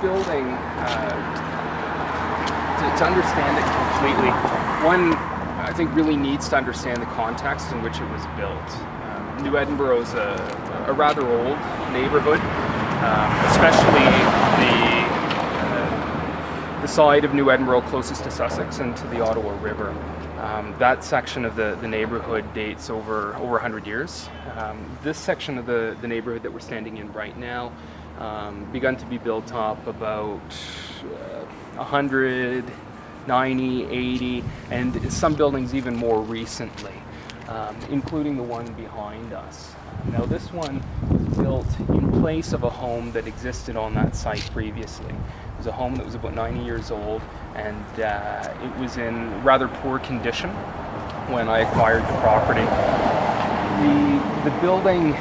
building, to understand it completely, one, I think, really needs to understand the context in which it was built. New Edinburgh is a rather old neighborhood, especially the side of New Edinburgh closest to Sussex and to the Ottawa River. That section of the neighborhood dates over 100 years. This section of the neighborhood that we're standing in right now begun to be built up about 100, 90, 80, and some buildings even more recently, including the one behind us. Now this one was built in place of a home that existed on that site previously. It was a home that was about 90 years old, and it was in rather poor condition when I acquired the property. The building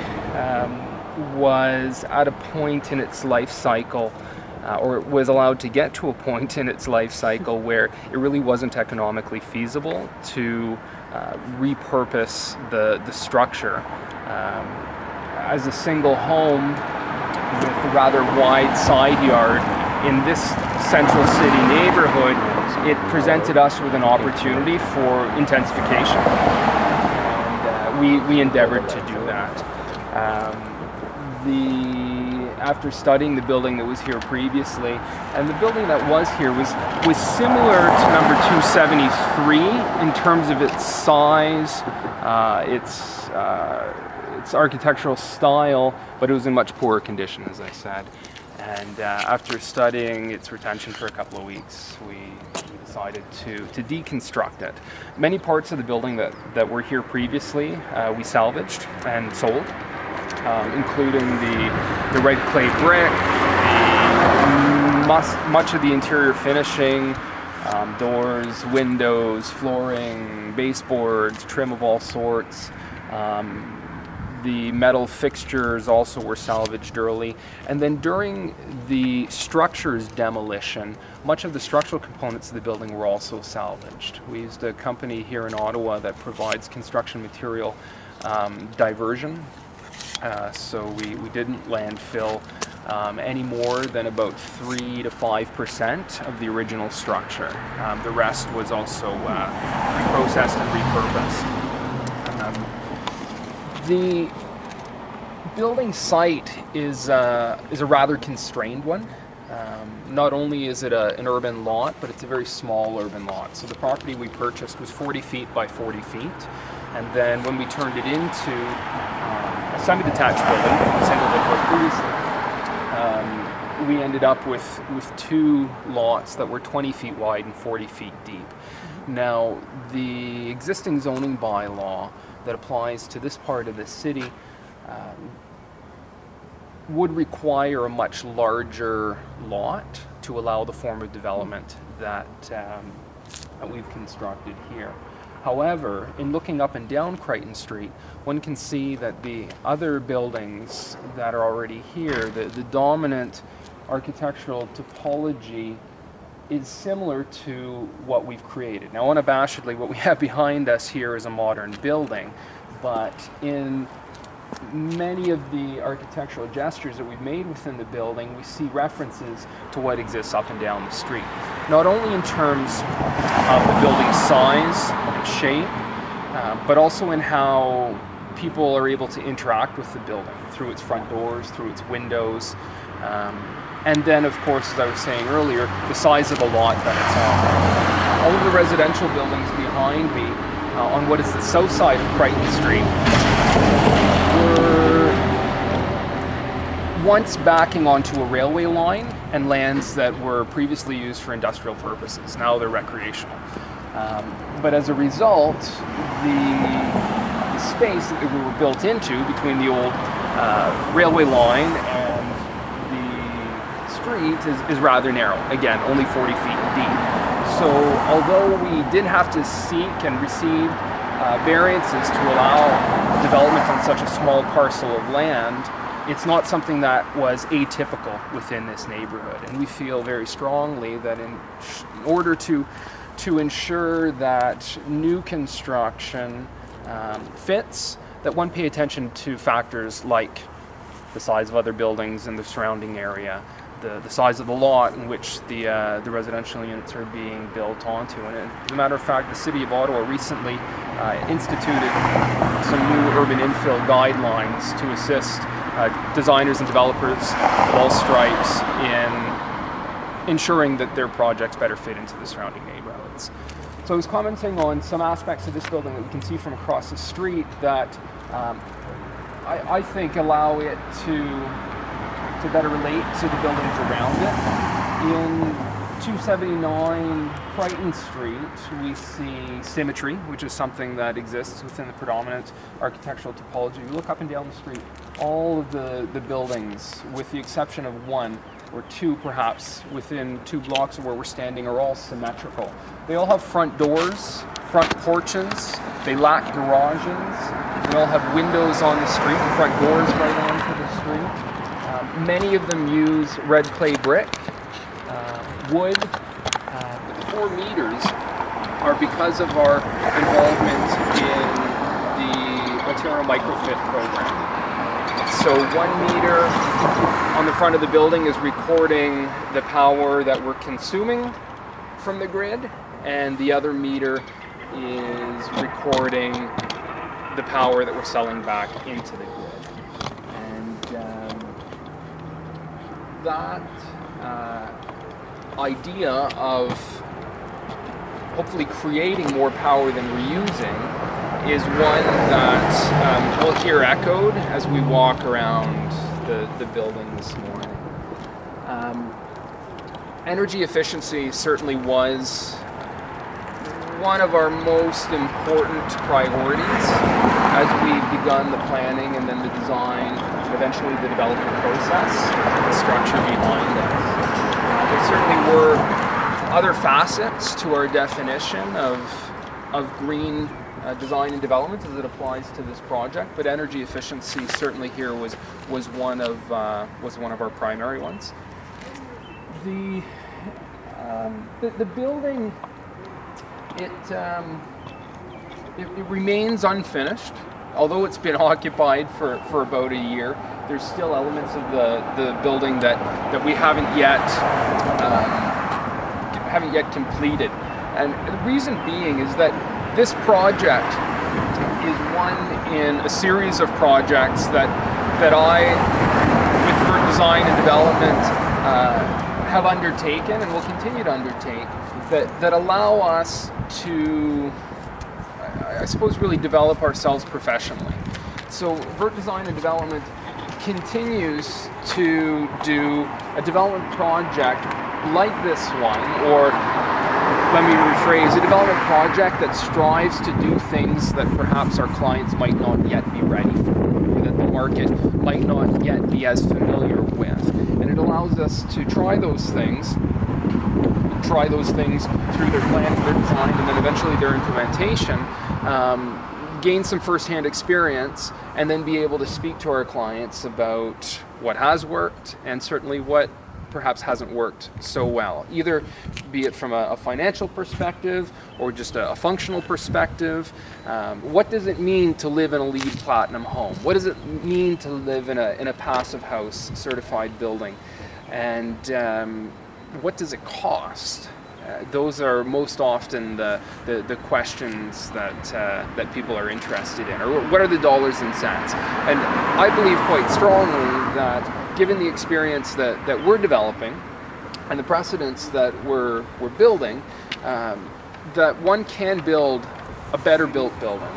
was at a point in its life cycle, or it was allowed to get to a point in its life cycle where it really wasn't economically feasible to repurpose the structure. As a single home with a rather wide side yard in this central city neighborhood, it presented us with an opportunity for intensification, and we endeavored to do that. After studying the building that was here previously, and the building that was here was similar to number 273 in terms of its size, its architectural style, but it was in much poorer condition, as I said. And after studying its retention for a couple of weeks, we decided to deconstruct it. Many parts of the building that were here previously, we salvaged and sold. Including the red clay brick, much of the interior finishing, doors, windows, flooring, baseboards, trim of all sorts. The metal fixtures also were salvaged early. And then during the structure's demolition, much of the structural components of the building were also salvaged. We used a company here in Ottawa that provides construction material diversion. So we didn't landfill any more than about 3 to 5% of the original structure. The rest was also reprocessed and repurposed. The building site is a rather constrained one. Not only is it an urban lot, but it's a very small urban lot. So the property we purchased was 40 feet by 40 feet. And then when we turned it into a semi-detached building, single previously, we ended up with two lots that were 20 feet wide and 40 feet deep. Now, the existing zoning bylaw that applies to this part of the city would require a much larger lot to allow the form of development that we've constructed here. However, in looking up and down Crichton Street, one can see that the other buildings that are already here, the dominant architectural topology is similar to what we've created. Now, unabashedly, what we have behind us here is a modern building, but in many of the architectural gestures that we've made within the building, we see references to what exists up and down the street. Not only in terms of the building's size and shape, but also in how people are able to interact with the building through its front doors, through its windows, and then, of course, as I was saying earlier, the size of the lot that it's on. All of the residential buildings behind me on what is the south side of Crichton Street were once backing onto a railway line and lands that were previously used for industrial purposes. Now they're recreational. But as a result, the space that we were built into between the old railway line and the street is rather narrow. Again, only 40 feet deep. So although we did have to seek and receive variances to allow development on such a small parcel of land, it's not something that was atypical within this neighborhood. And we feel very strongly that in order to ensure that new construction fits, that one pay attention to factors like the size of other buildings in the surrounding area, the size of the lot in which the residential units are being built onto. And as a matter of fact, the City of Ottawa recently instituted some new urban infill guidelines to assist designers and developers of all stripes in ensuring that their projects better fit into the surrounding neighborhoods. So I was commenting on some aspects of this building that you can see from across the street that I think allow it to better relate to the buildings around it. In 279 Crichton Street, we see symmetry, which is something that exists within the predominant architectural topology. You look up and down the street, all of the buildings, with the exception of one or two perhaps within 2 blocks of where we're standing, are all symmetrical. They all have front doors, front porches, they lack garages, they all have windows on the street, front doors right onto the street. Many of them use red clay brick, wood. The 4 meters are because of our involvement in the Ontario Microfit program. So 1 meter on the front of the building is recording the power that we're consuming from the grid, and the other meter is recording the power that we're selling back into the grid. And that idea of hopefully creating more power than we're using is one that we'll hear echoed as we walk around the building this morning. Energy efficiency certainly was one of our most important priorities as we've begun the planning and then the design and eventually the development process, the structure behind us. There certainly were other facets to our definition of green design and development as it applies to this project, but energy efficiency certainly here was one of our primary ones. The building, it remains unfinished, although it's been occupied for about a year. There's still elements of the building that we haven't yet completed, and the reason being is that this project is one in a series of projects that I, with Vert Design and Development, have undertaken and will continue to undertake that allow us to, I suppose, really develop ourselves professionally. So Vert Design and Development continues to do a development project like this one, or let me rephrase, a development project that strives to do things that perhaps our clients might not yet be ready for, or that the market might not yet be as familiar with. And it allows us to try those things through their planning, their design, and then eventually their implementation, gain some first-hand experience, and then be able to speak to our clients about what has worked and certainly what perhaps hasn't worked so well, either be it from a financial perspective or just a functional perspective. What does it mean to live in a LEED Platinum home? What does it mean to live in a PassivHaus certified building? And what does it cost? Those are most often the questions that people are interested in, or what are the dollars and cents? And I believe quite strongly that given the experience that we're developing and the precedents that we're building, that one can build a better built building,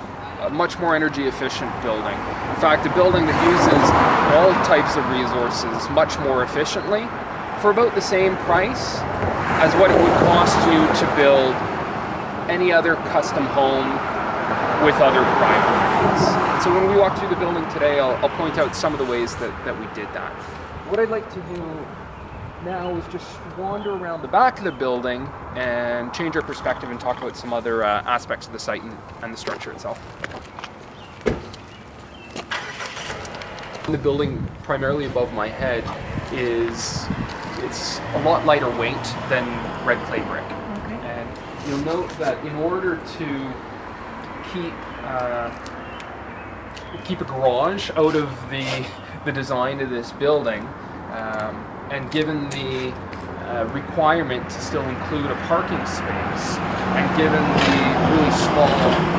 a much more energy efficient building. In fact, a building that uses all types of resources much more efficiently for about the same price as what it would cost you to build any other custom home with other priorities. So when we walk through the building today, I'll point out some of the ways that we did that. What I'd like to do now is just wander around the back of the building and change our perspective and talk about some other aspects of the site and the structure itself. The building primarily above my head it's a lot lighter weight than red clay brick. Okay. And you'll note that in order to keep a garage out of the design of this building, and given the requirement to still include a parking space, and given the really small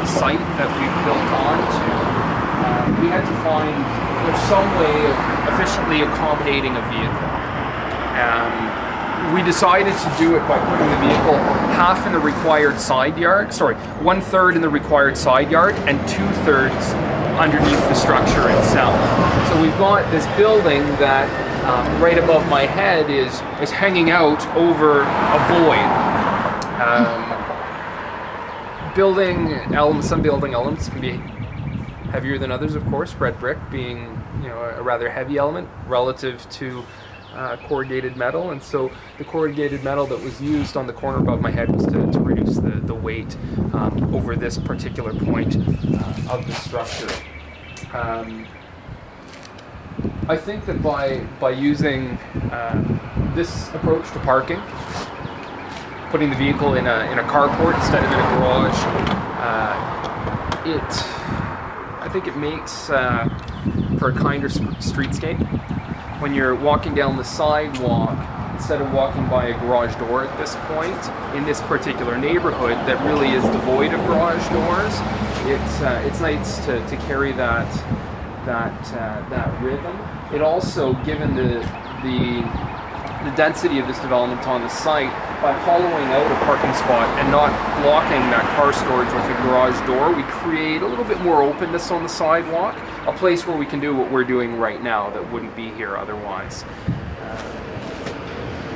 site that we've built onto, we had to find some way of efficiently accommodating a vehicle. We decided to do it by putting the vehicle half in the required side yard, 1/3 in the required side yard and 2/3 underneath the structure itself. So we've got this building that right above my head is hanging out over a void. Some building elements can be heavier than others, of course. Red brick being, a rather heavy element relative to corrugated metal, and so the corrugated metal that was used on the corner above my head was to reduce the weight over this particular point of the structure. I think that by using this approach to parking, putting the vehicle in a carport instead of in a garage, I think it makes for a kinder streetscape. When you're walking down the sidewalk, instead of walking by a garage door at this point, in this particular neighborhood that really is devoid of garage doors, it's nice to carry that rhythm. It also, given the density of this development on the site, by hollowing out a parking spot and not blocking that car storage with a garage door, we create a little bit more openness on the sidewalk, a place where we can do what we're doing right now that wouldn't be here otherwise.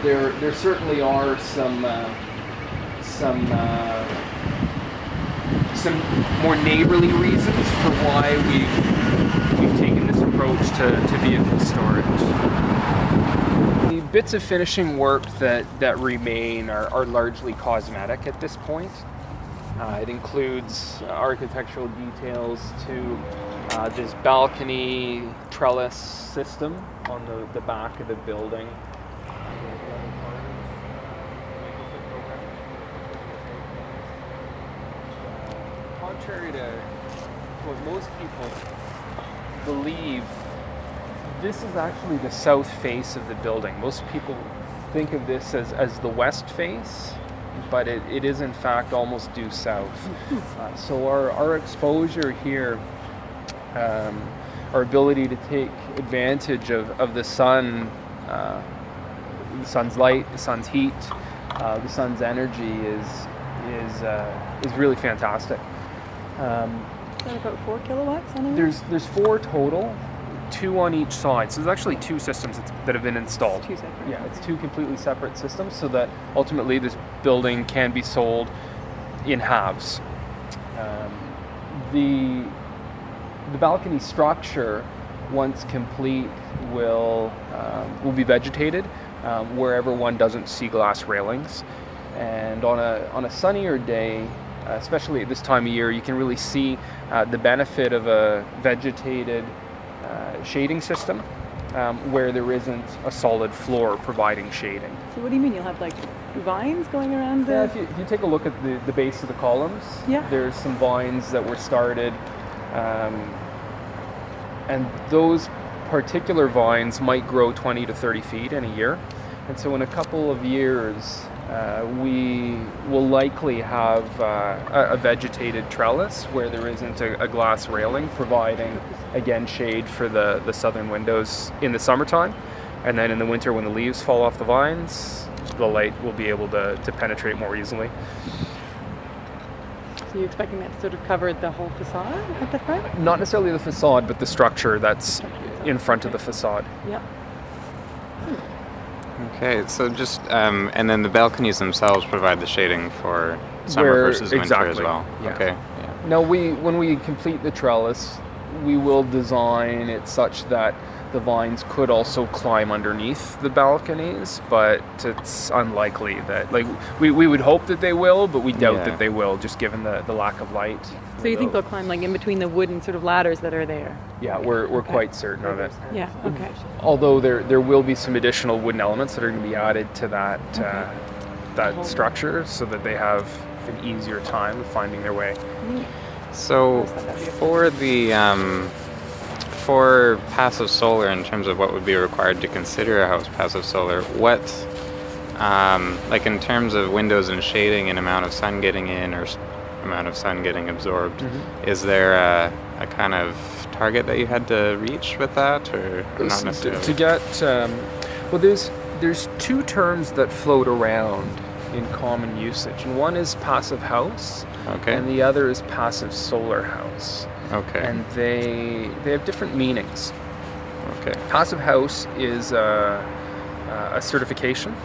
There certainly are some more neighborly reasons for why we've taken this approach to vehicle storage. The bits of finishing work that remain are largely cosmetic at this point. It includes architectural details to this balcony trellis system on the back of the building. Contrary to what most people believe, this is actually the south face of the building. Most people think of this as the west face, but it is in fact almost due south. So our exposure here, our ability to take advantage of the sun, the sun's light, the sun's heat, the sun's energy is really fantastic. Is that about 4 kilowatts on it? There's 4 total, 2 on each side. So there's actually 2 systems that have been installed. 2 separate. Yeah, it's 2 completely separate systems, so that ultimately this building can be sold in halves. The balcony structure, once complete, will be vegetated wherever one doesn't see glass railings. And on a sunnier day, especially at this time of year, you can really see the benefit of a vegetated shading system where there isn't a solid floor providing shading. So what do you mean? You'll have like vines going around the... Yeah, if you take a look at the base of the columns, yeah, there's some vines that were started, and those particular vines might grow 20 to 30 feet in a year. And so in a couple of years, we will likely have a vegetated trellis where there isn't a glass railing, providing, again, shade for the southern windows in the summertime. And then in the winter, when the leaves fall off the vines, the light will be able to penetrate more easily. So you're expecting that to sort of cover the whole facade at the front? Not necessarily the facade, but the structure that's in front of the facade. Yep. Okay, so just, and then the balconies themselves provide the shading for summer versus winter as well. Yeah. Okay. Yeah. Now, when we complete the trellis, we will design it such that the vines could also climb underneath the balconies, but it's unlikely that, we would hope that they will, but we doubt that they will, just given the lack of light. So you think they'll climb like in between the wooden sort of ladders that are there? Yeah, we're quite certain of it. Yeah, okay. Although there will be some additional wooden elements that are going to be added to that structure, so that they have an easier time of finding their way. So for for passive solar, in terms of what would be required to consider a house passive solar, what, like in terms of windows and shading and amount of sun getting in or amount of sun getting absorbed, is there a kind of target that you had to reach with that, or not necessarily? To get, well, there's two terms that float around in common usage, and one is passive house, okay, and the other is passive solar house. Okay. And they have different meanings. Okay. Passive house is a certification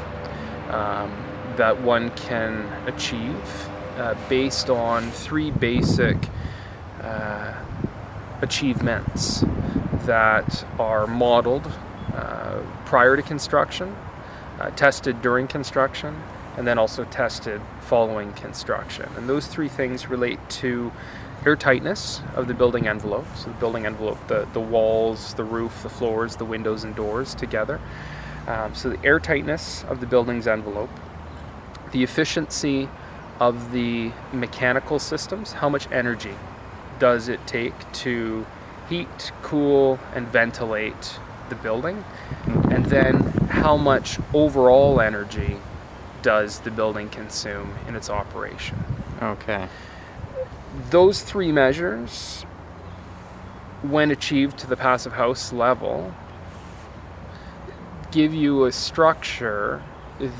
that one can achieve based on three basic achievements that are modeled prior to construction, tested during construction, and then also tested following construction. And those three things relate to airtightness of the building envelope, so the building envelope, the walls, the roof, the floors, the windows and doors together. So the airtightness of the building's envelope, the efficiency of the mechanical systems, how much energy does it take to heat, cool, and ventilate the building, and then how much overall energy does the building consume in its operation. Okay. Those three measures, when achieved to the passive house level, give you a structure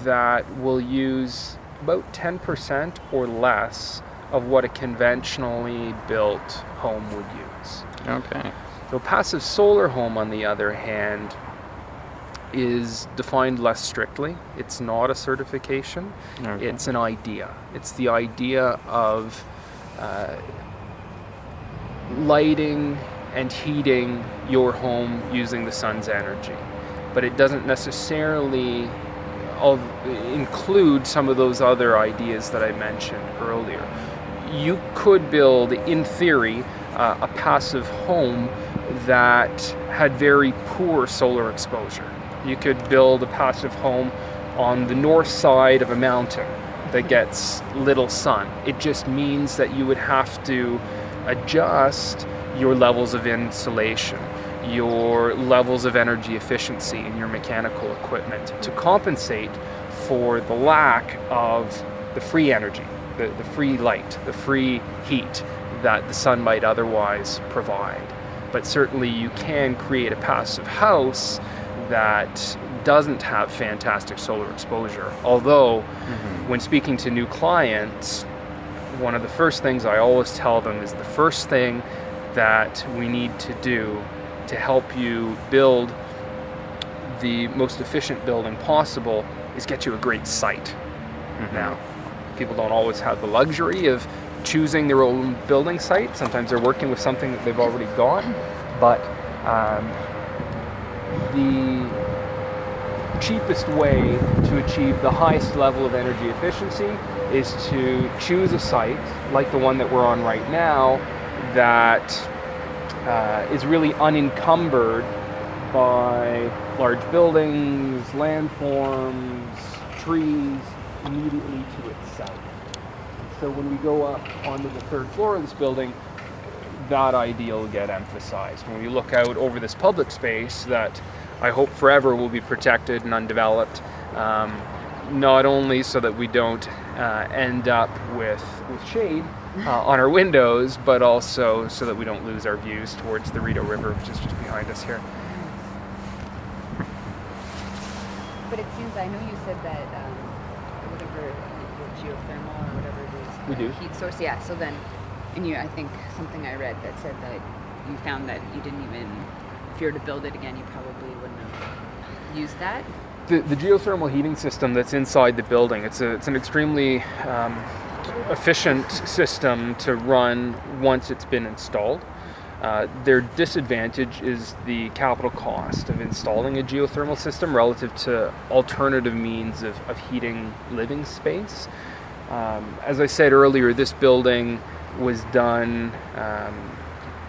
that will use about 10% or less of what a conventionally built home would use. Okay. So a passive solar home, on the other hand, is defined less strictly. It's not a certification. Okay. It's an idea. It's the idea of lighting and heating your home using the sun's energy. But it doesn't necessarily include some of those other ideas that I mentioned earlier. You could build, in theory, a passive home that had very poor solar exposure. You could build a passive home on the north side of a mountain that gets little sun. It just means that you would have to adjust your levels of insulation, your levels of energy efficiency in your mechanical equipment to compensate for the lack of the free energy, the free light, the free heat that the sun might otherwise provide. But certainly you can create a passive house that doesn't have fantastic solar exposure. Although, when speaking to new clients, one of the first things I always tell them is the first thing that we need to do to help you build the most efficient building possible is get you a great site. Now, people don't always have the luxury of choosing their own building site. Sometimes they're working with something that they've already got, but the cheapest way to achieve the highest level of energy efficiency is to choose a site like the one that we're on right now that is really unencumbered by large buildings, landforms, trees immediately to its south. So when we go up onto the third floor of this building, that idea will get emphasized. When we look out over this public space that I hope forever will be protected and undeveloped, not only so that we don't end up with shade on our windows, but also so that we don't lose our views towards the Rideau River, which is just behind us here. But it seems, I know you said that whatever the geothermal or whatever it is, we do heat source, yeah. So then, and I think something I read that said that you found that you didn't even, if you were to build it again, you probably wouldn't have used that. The geothermal heating system that's inside the building, it's an extremely efficient system to run once it's been installed. Their disadvantage is the capital cost of installing a geothermal system relative to alternative means of heating living space. As I said earlier, this building was done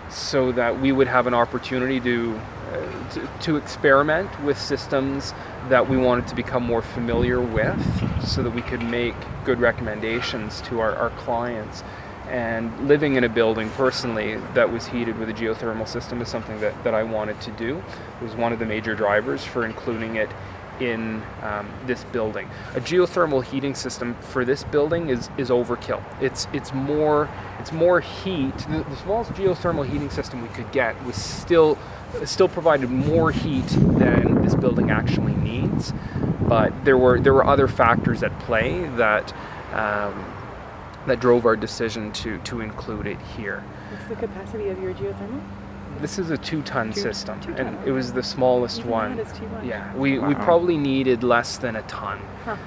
so that we would have an opportunity to experiment with systems that we wanted to become more familiar with so that we could make good recommendations to our clients. And living in a building personally that was heated with a geothermal system is something that I wanted to do. It was one of the major drivers for including it in this building. A geothermal heating system for this building is overkill. It's more heat. The smallest geothermal heating system we could get was still provided more heat than this building actually needs. But there were other factors at play that drove our decision to include it here. What's the capacity of your geothermal? This is a 2-ton system, 2 ton, and it was the smallest Even one. that is too much. Yeah, we probably needed less than a ton. Huh.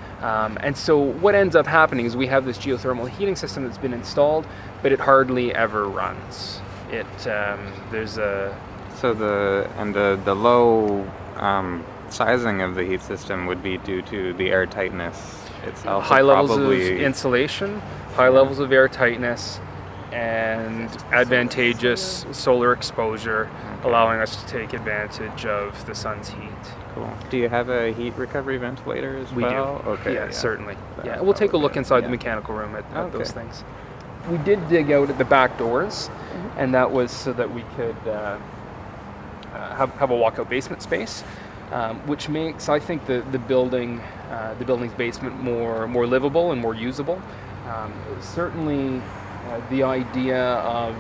And so what ends up happening is we have this geothermal heating system that's been installed, but it hardly ever runs. So the low sizing of the heat system would be due to the air tightness itself. High levels of insulation, high levels of air tightness, and advantageous solar exposure, allowing us to take advantage of the sun's heat. Cool. Do you have a heat recovery ventilator as We well? do. Okay. Yeah, certainly. Yeah, we'll take a look inside the mechanical room at those Okay. things. We did dig out at the back doors, and that was so that we could have a walkout basement space, which makes, I think, the building's basement more livable and more usable. Certainly, the idea of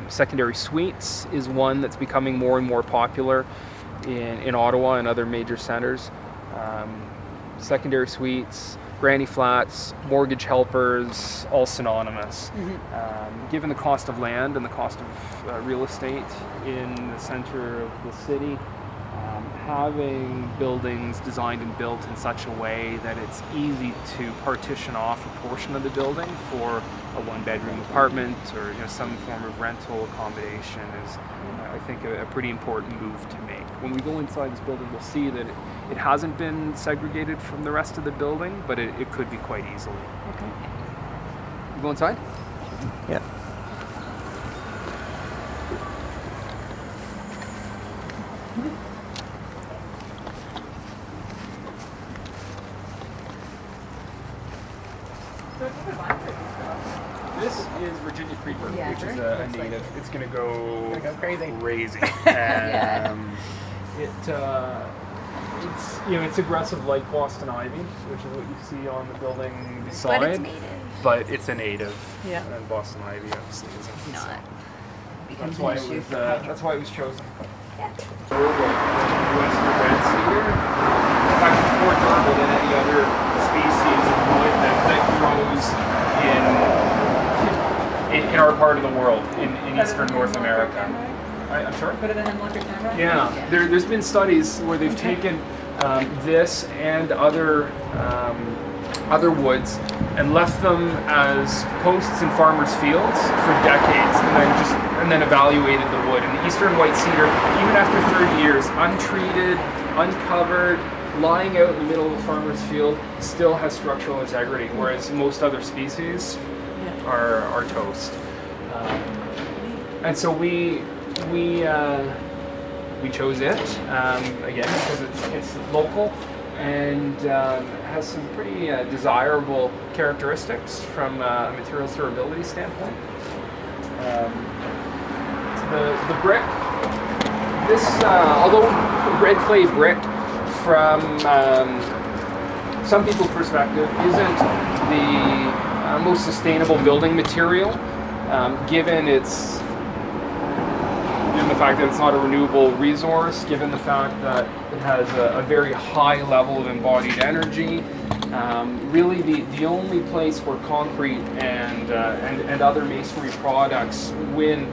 secondary suites is one that's becoming more and more popular in Ottawa and other major centers. Secondary suites, granny flats, mortgage helpers, all synonymous. Given the cost of land and the cost of real estate in the center of the city, having buildings designed and built in such a way that it's easy to partition off a portion of the building for a one-bedroom apartment or some form of rental accommodation is, I think, a pretty important move to make. When we go inside this building, we'll see that it hasn't been segregated from the rest of the building, but it could be quite easily. Okay. Go inside? Yeah. This is Virginia Creeper, Yeah, which is very a looks like- native. It's going to go crazy. Yeah. It's aggressive like Boston ivy, which is what you see on the building beside. But it's native. But it's a native. Yeah. And Boston ivy obviously isn't. It's not. That's why it was. That's why it was chosen. Yeah. Western red cedar. In fact, it's more durable than any other species of wood that grows in our part of the world, in eastern North America. I'm sorry? Better than hemlock or tamarack? Yeah, there's been studies where they've taken this and other woods and left them as posts in farmers' fields for decades, and then evaluated the wood. And the eastern white cedar, even after 30 years, untreated, uncovered, lying out in the middle of the farmer's field, still has structural integrity, whereas most other species are toast. And so we chose it again because it's local and has some pretty desirable characteristics from a materials durability standpoint. The brick, this although red clay brick from some people's perspective isn't the most sustainable building material, given the fact that it's not a renewable resource, given the fact that it has a very high level of embodied energy. Really the only place where concrete and other masonry products win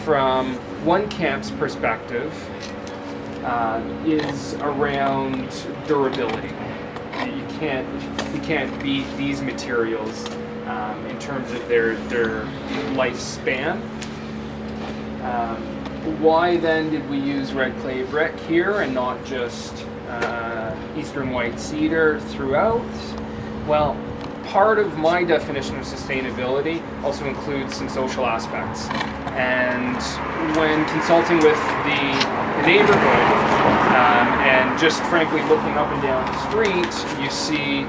from one camp's perspective is around durability. You can't beat these materials in terms of their lifespan. Why then did we use red clay brick here and not just eastern white cedar throughout? Well, part of my definition of sustainability also includes some social aspects. And when consulting with the neighborhood and just frankly looking up and down the street, you see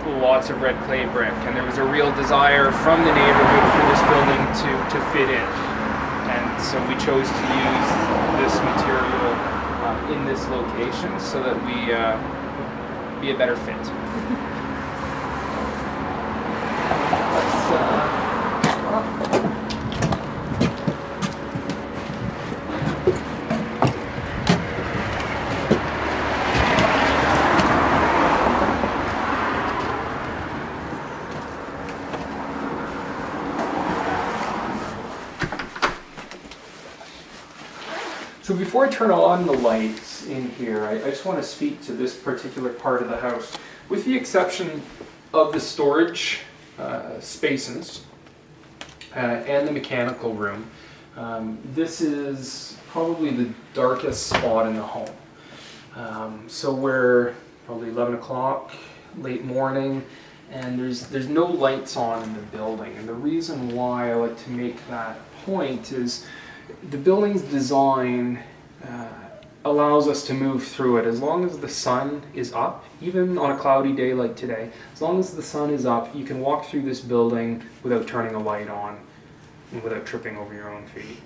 lots of red clay brick, and there was a real desire from the neighborhood for this building to fit in. And so we chose to use this material in this location so that we be a better fit. So before I turn on the lights in here, I just want to speak to this particular part of the house. With the exception of the storage spaces and the mechanical room, this is probably the darkest spot in the home. So we're probably 11 o'clock, late morning, and there's no lights on in the building. And the reason why I like to make that point is the building's design allows us to move through it as long as the sun is up, even on a cloudy day like today. As long as the sun is up, you can walk through this building without turning a light on and without tripping over your own feet.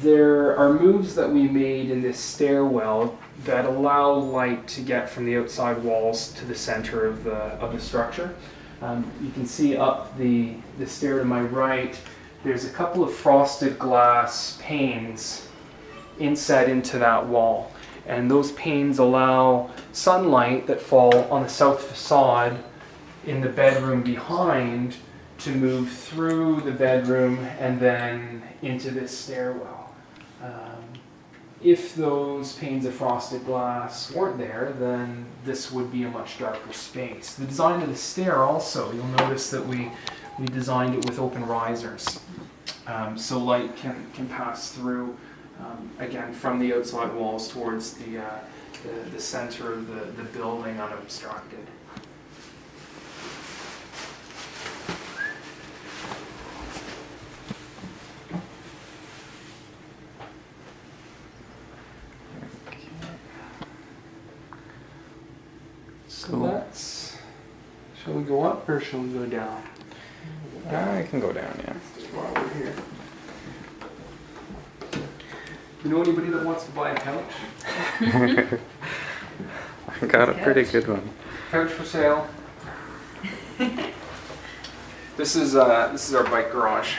There are moves that we made in this stairwell that allow light to get from the outside walls to the center of the structure. You can see up the stair to my right, there's a couple of frosted glass panes inset into that wall, and those panes allow sunlight that fall on the south facade in the bedroom behind to move through the bedroom and then into this stairwell. If those panes of frosted glass weren't there, then this would be a much darker space. The design of the stair also, you'll notice that we designed it with open risers. So light can pass through, again, from the outside walls towards the center of the building unobstructed. So that's, shall we go up or shall we go down? I can go down, yeah. While we're here. You know anybody that wants to buy a couch? I got a pretty good one. Couch for sale. This is our bike garage.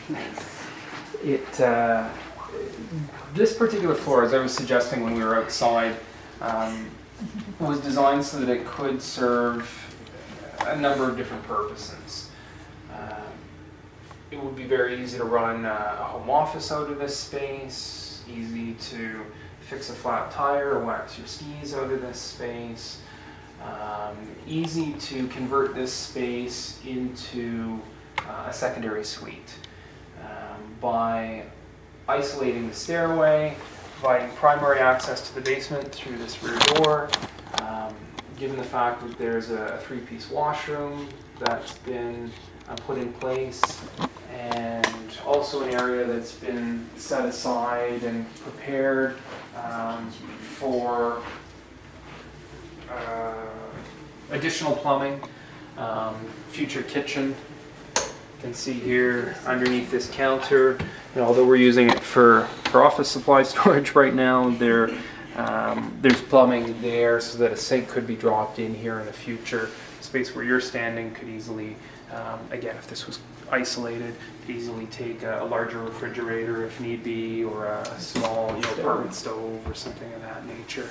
Nice. This particular floor, as I was suggesting when we were outside, was designed so that it could serve a number of different purposes. It would be very easy to run a home office out of this space, easy to fix a flat tire or wax your skis out of this space, easy to convert this space into a secondary suite by isolating the stairway, providing primary access to the basement through this rear door. Given the fact that there's a three-piece washroom that's been put in place, and also an area that's been set aside and prepared for additional plumbing, future kitchen. You can see here underneath this counter, although we're using it for office supply storage right now, there's plumbing there so that a sink could be dropped in here in the future. Space where you're standing could easily, again, if this was isolated, could easily take a larger refrigerator if need be, or a small apartment stove or something of that nature.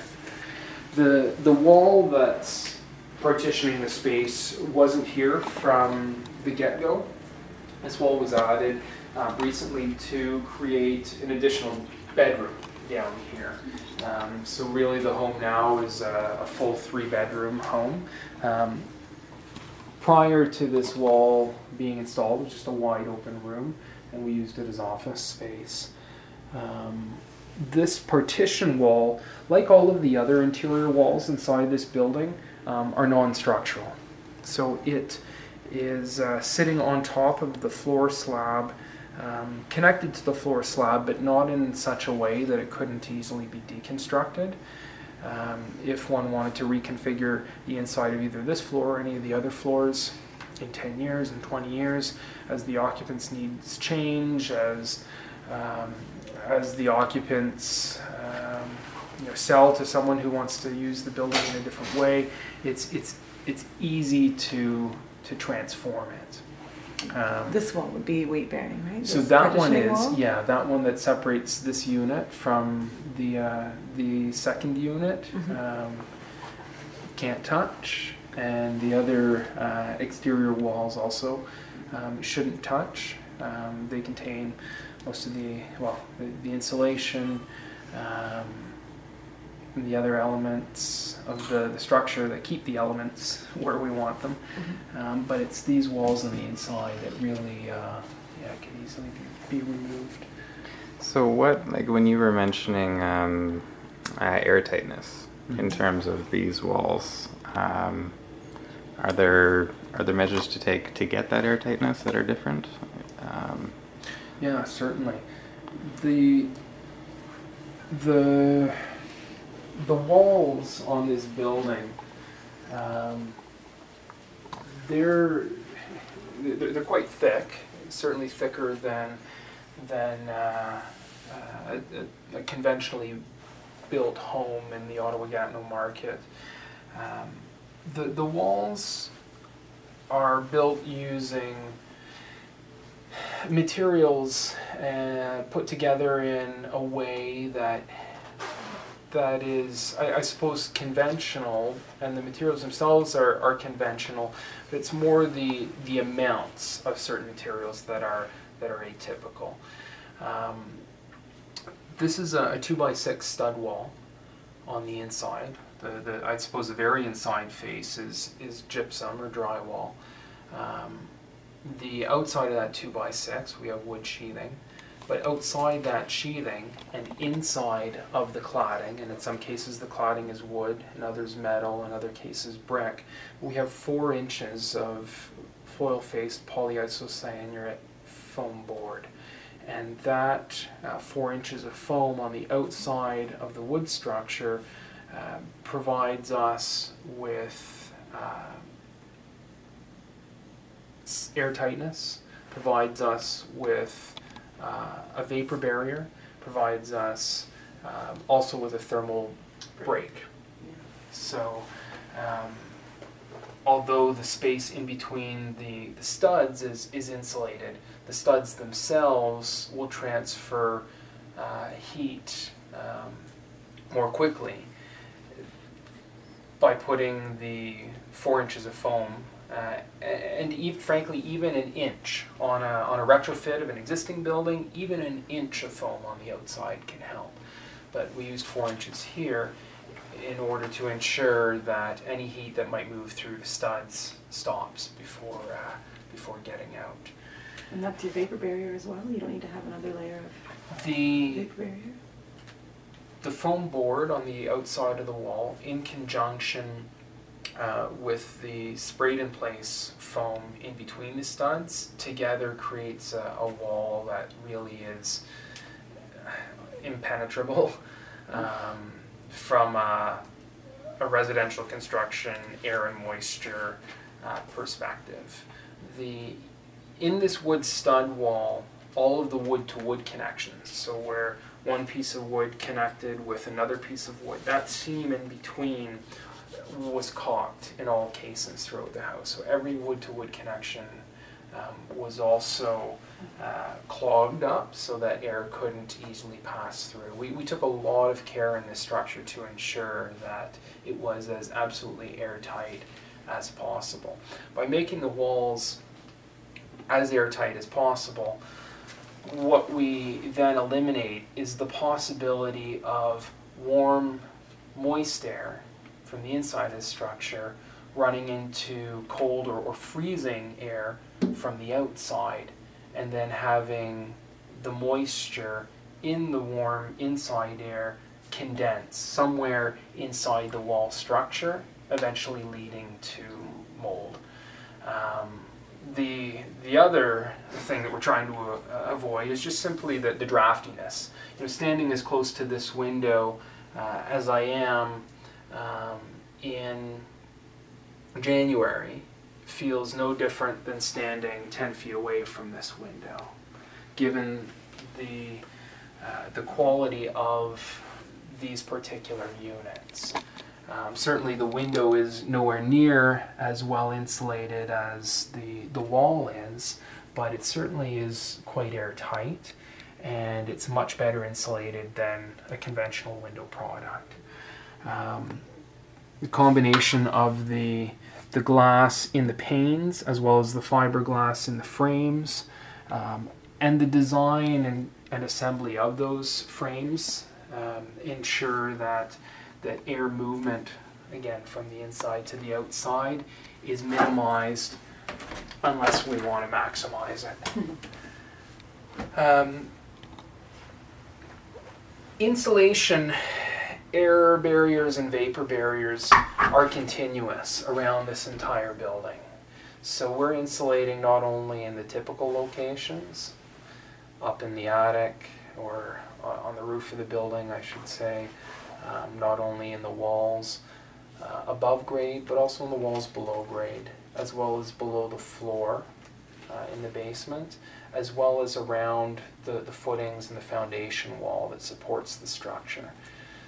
The wall that's partitioning the space wasn't here from the get-go. This wall was added recently to create an additional bedroom down here. So really the home now is a full 3-bedroom home. Prior to this wall being installed, it was just a wide open room, and we used it as office space. This partition wall, like all of the other interior walls inside this building, are non-structural. So it is sitting on top of the floor slab, connected to the floor slab, but not in such a way that it couldn't easily be deconstructed. if one wanted to reconfigure the inside of either this floor or any of the other floors in 10 years and 20 years, as the occupants' needs change, as the occupants sell to someone who wants to use the building in a different way, it's easy to transform it. This wall would be weight bearing, right? So This that one partitioning is, wall? yeah, that one that separates this unit from the second unit can't touch, and the other exterior walls also shouldn't touch. They contain most of the insulation and the other elements of the structure that keep the elements where we want them. But it's these walls on the inside that really can easily be removed. So what, like when you were mentioning airtightness in terms of these walls, are there measures to take to get that airtightness that are different? Yeah, certainly. The walls on this building, they're quite thick, certainly thicker than a conventionally built home in the Ottawa-Gatineau market. The walls are built using materials put together in a way that is, I suppose, conventional, and the materials themselves are conventional, but it's more the amounts of certain materials that are atypical. This is a 2x6 stud wall on the inside. I suppose the very inside face is gypsum or drywall. The outside of that 2x6 we have wood sheathing, but outside that sheathing and inside of the cladding, and in some cases the cladding is wood, in others metal, in other cases brick, we have 4 inches of foil-faced polyisocyanurate foam board. And that 4 inches of foam on the outside of the wood structure provides us with airtightness, provides us with a vapor barrier, provides us also with a thermal break. So although the space in between the studs is insulated, the studs themselves will transfer heat more quickly by putting the 4 inches of foam and frankly even an inch on a retrofit of an existing building. Even an inch of foam on the outside can help, but we used 4 inches here in order to ensure that any heat that might move through the studs stops before getting out. And that's your vapor barrier as well? You don't need to have another layer of The vapor barrier? The foam board on the outside of the wall, in conjunction with the sprayed in place foam in between the studs, together creates a wall that really is impenetrable from a residential construction air and moisture perspective. In this wood stud wall, all of the wood-to-wood connections, so where one piece of wood connected with another piece of wood, that seam in between was caulked in all cases throughout the house. So every wood-to-wood connection was also clogged up so that air couldn't easily pass through. We took a lot of care in this structure to ensure that it was as absolutely airtight as possible. By making the walls as airtight as possible, what we then eliminate is the possibility of warm, moist air from the inside of the structure running into cold or freezing air from the outside, and then having the moisture in the warm inside air condense somewhere inside the wall structure, eventually leading to mold. The other thing that we're trying to avoid is just simply the draftiness. Standing as close to this window as I am, in January feels no different than standing 10 feet away from this window, given the quality of these particular units. Certainly the window is nowhere near as well insulated as the wall is, but it certainly is quite airtight, and it's much better insulated than a conventional window product. The combination of the glass in the panes as well as the fiberglass in the frames, and the design and assembly of those frames ensure that air movement, again from the inside to the outside, is minimized unless we want to maximize it. Insulation, air barriers and vapor barriers are continuous around this entire building. So we're insulating not only in the typical locations, up in the attic or on the roof of the building, I should say, not only in the walls above grade, but also in the walls below grade, as well as below the floor in the basement, as well as around the footings and the foundation wall that supports the structure.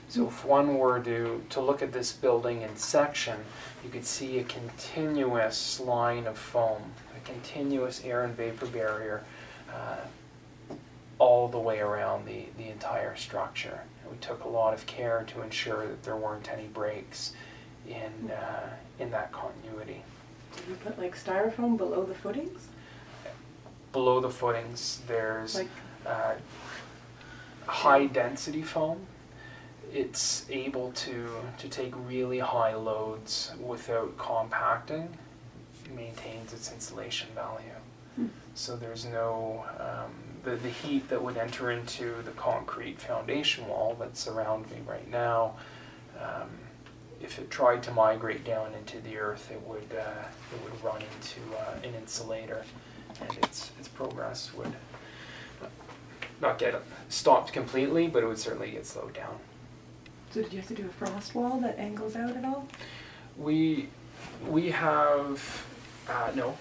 So if one were to look at this building in section, you could see a continuous line of foam, a continuous air and vapor barrier all the way around the entire structure. And we took a lot of care to ensure that there weren't any breaks in that continuity. Did you put like styrofoam below the footings? Below the footings, there's Like high density foam. It's able to take really high loads without compacting. It maintains its insulation value. So there's no, the heat that would enter into the concrete foundation wall that's around me right now, if it tried to migrate down into the earth, it would run into an insulator, and its progress would not get stopped completely, but it would certainly get slowed down. So did you have to do a frost wall that angles out at all? We have no.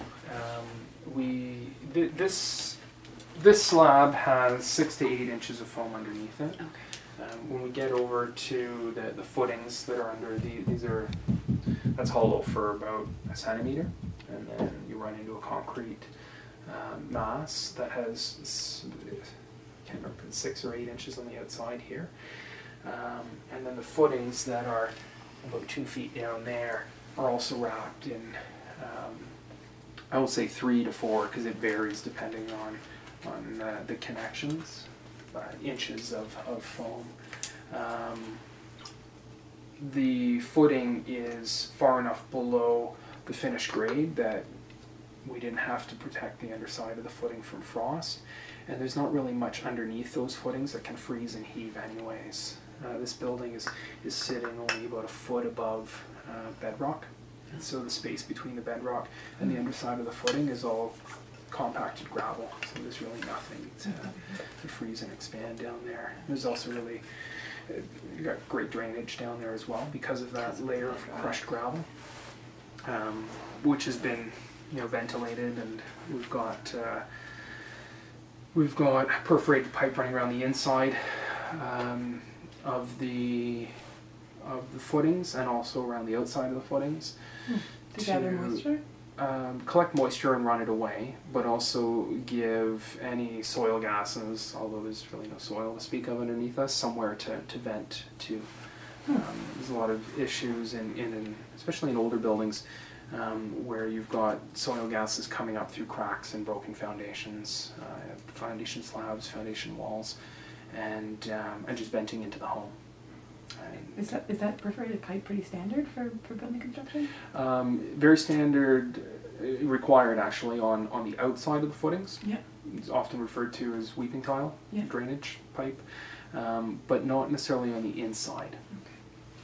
This slab has 6 to 8 inches of foam underneath it. Okay. When we get over to the footings that are under that's hollow for about a centimeter, and then you run into a concrete mass that has, I can't remember, 6 or 8 inches on the outside here. And then the footings that are about 2 feet down there are also wrapped in, I will say 3 to 4, because it varies depending on the connections, inches of foam. The footing is far enough below the finished grade that we didn't have to protect the underside of the footing from frost, and there's not really much underneath those footings that can freeze and heave anyways. This building is sitting only about a foot above bedrock, and so the space between the bedrock and the underside of the footing is all compacted gravel, so there's really nothing to freeze and expand down there. There's also really, you got great drainage down there as well because of that layer of crushed gravel, which has been ventilated, and we've got perforated pipe running around the inside of the footings and also around the outside of the footings To gather moisture? Collect moisture and run it away, but also give any soil gases, although there's really no soil to speak of underneath us, somewhere to vent to. There's a lot of issues especially in older buildings where you've got soil gases coming up through cracks and broken foundations, foundation slabs, foundation walls, and just venting into the home. Is that perforated pipe pretty standard for building construction? Very standard, required actually on the outside of the footings. Yeah. It's often referred to as weeping tile, Yeah. drainage pipe, but not necessarily on the inside. Okay.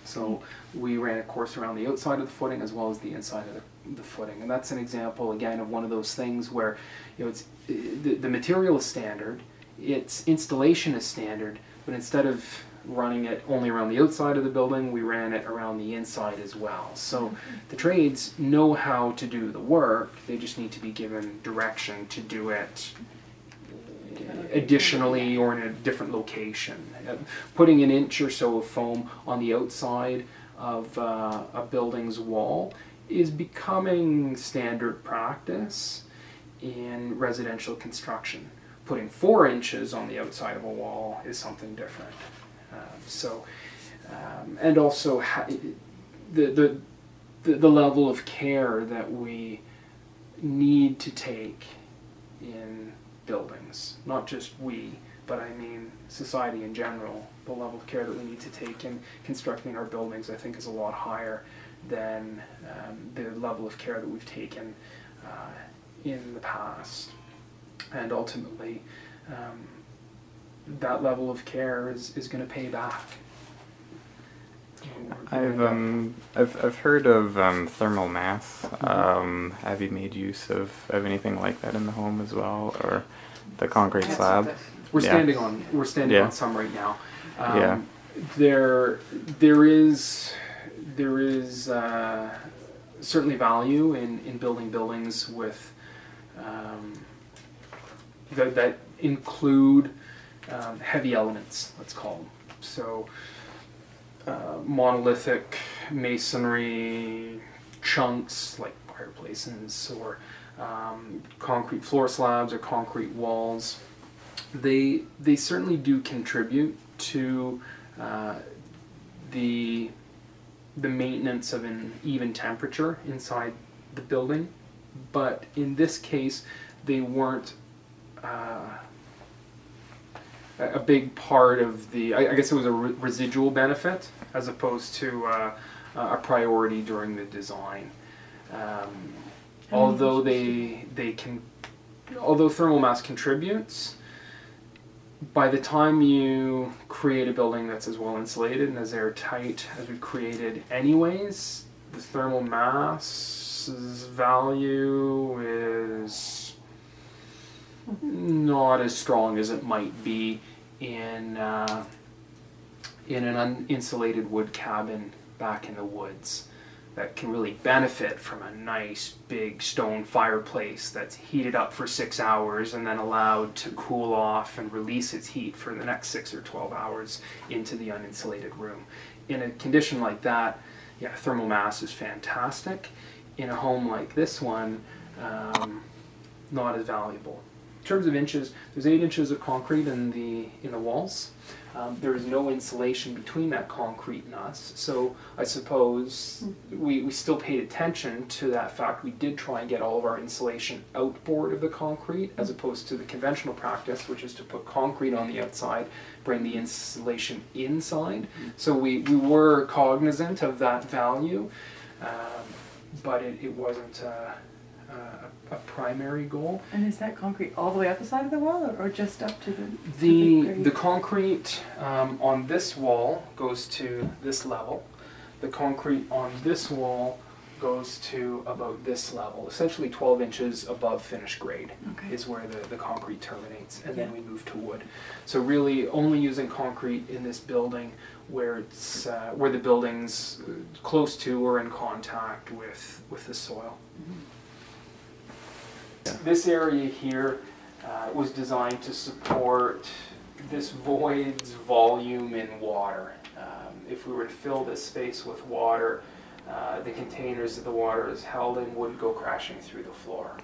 So we ran a course around the outside of the footing as well as the inside of the footing, and that's an example again of one of those things where it's the material is standard, its installation is standard, but instead of running it only around the outside of the building, we ran it around the inside as well. So the trades know how to do the work, they just need to be given direction to do it additionally or in a different location. Putting an inch or so of foam on the outside of a building's wall is becoming standard practice in residential construction. Putting 4 inches on the outside of a wall is something different. And also the level of care that we need to take in buildings, not just we, but I mean society in general. The level of care that we need to take in constructing our buildings, I think, is a lot higher than the level of care that we've taken in the past. And ultimately, that level of care is going to pay back. I've heard of thermal mass. Have you made use of anything like that in the home as well, or the concrete slab? We're standing on some right now. There is certainly value in building buildings with that include heavy elements, let's call them. So monolithic masonry chunks like fireplaces or concrete floor slabs or concrete walls. They certainly do contribute to the maintenance of an even temperature inside the building, but in this case they weren't a big part of the, I guess it was a residual benefit as opposed to a priority during the design. Although although thermal mass contributes, by the time you create a building that's as well insulated and as airtight as we've created anyways, the thermal mass's value is not as strong as it might be in an uninsulated wood cabin back in the woods that can really benefit from a nice big stone fireplace that's heated up for 6 hours and then allowed to cool off and release its heat for the next 6 or 12 hours into the uninsulated room. In a condition like that, yeah, thermal mass is fantastic. In a home like this one, not as valuable. In terms of inches, there's 8 inches of concrete in the walls. There is no insulation between that concrete and us, so I suppose we still paid attention to that fact. We did try and get all of our insulation outboard of the concrete, as opposed to the conventional practice, which is to put concrete on the outside, bring the insulation inside. So we were cognizant of that value, but it wasn't a primary goal. And is that concrete all the way up the side of the wall, or just up to the concrete on this wall goes to this level. The concrete on this wall goes to about this level, essentially 12 inches above finished grade. Okay. Is where the concrete terminates, and then we move to wood. So really only using concrete in this building where it's where the building's close to or in contact with the soil. Mm-hmm. This area here was designed to support this void's volume in water. If we were to fill this space with water, the containers that the water is held in would go crashing through the floor.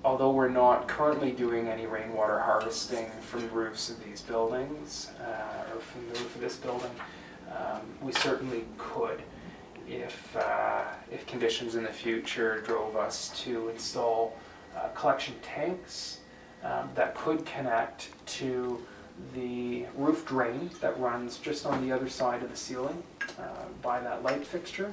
Although we're not currently doing any rainwater harvesting from the roofs of these buildings, or from the roof of this building, we certainly could. If conditions in the future drove us to install collection tanks that could connect to the roof drain that runs just on the other side of the ceiling by that light fixture,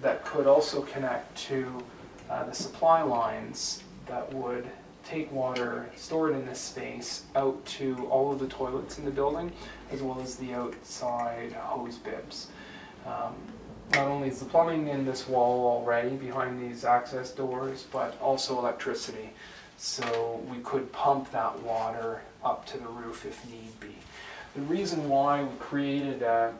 that could also connect to the supply lines that would take water stored in this space out to all of the toilets in the building, as well as the outside hose bibs. Not only is the plumbing in this wall already behind these access doors, but also electricity. So we could pump that water up to the roof if need be. The reason why we created a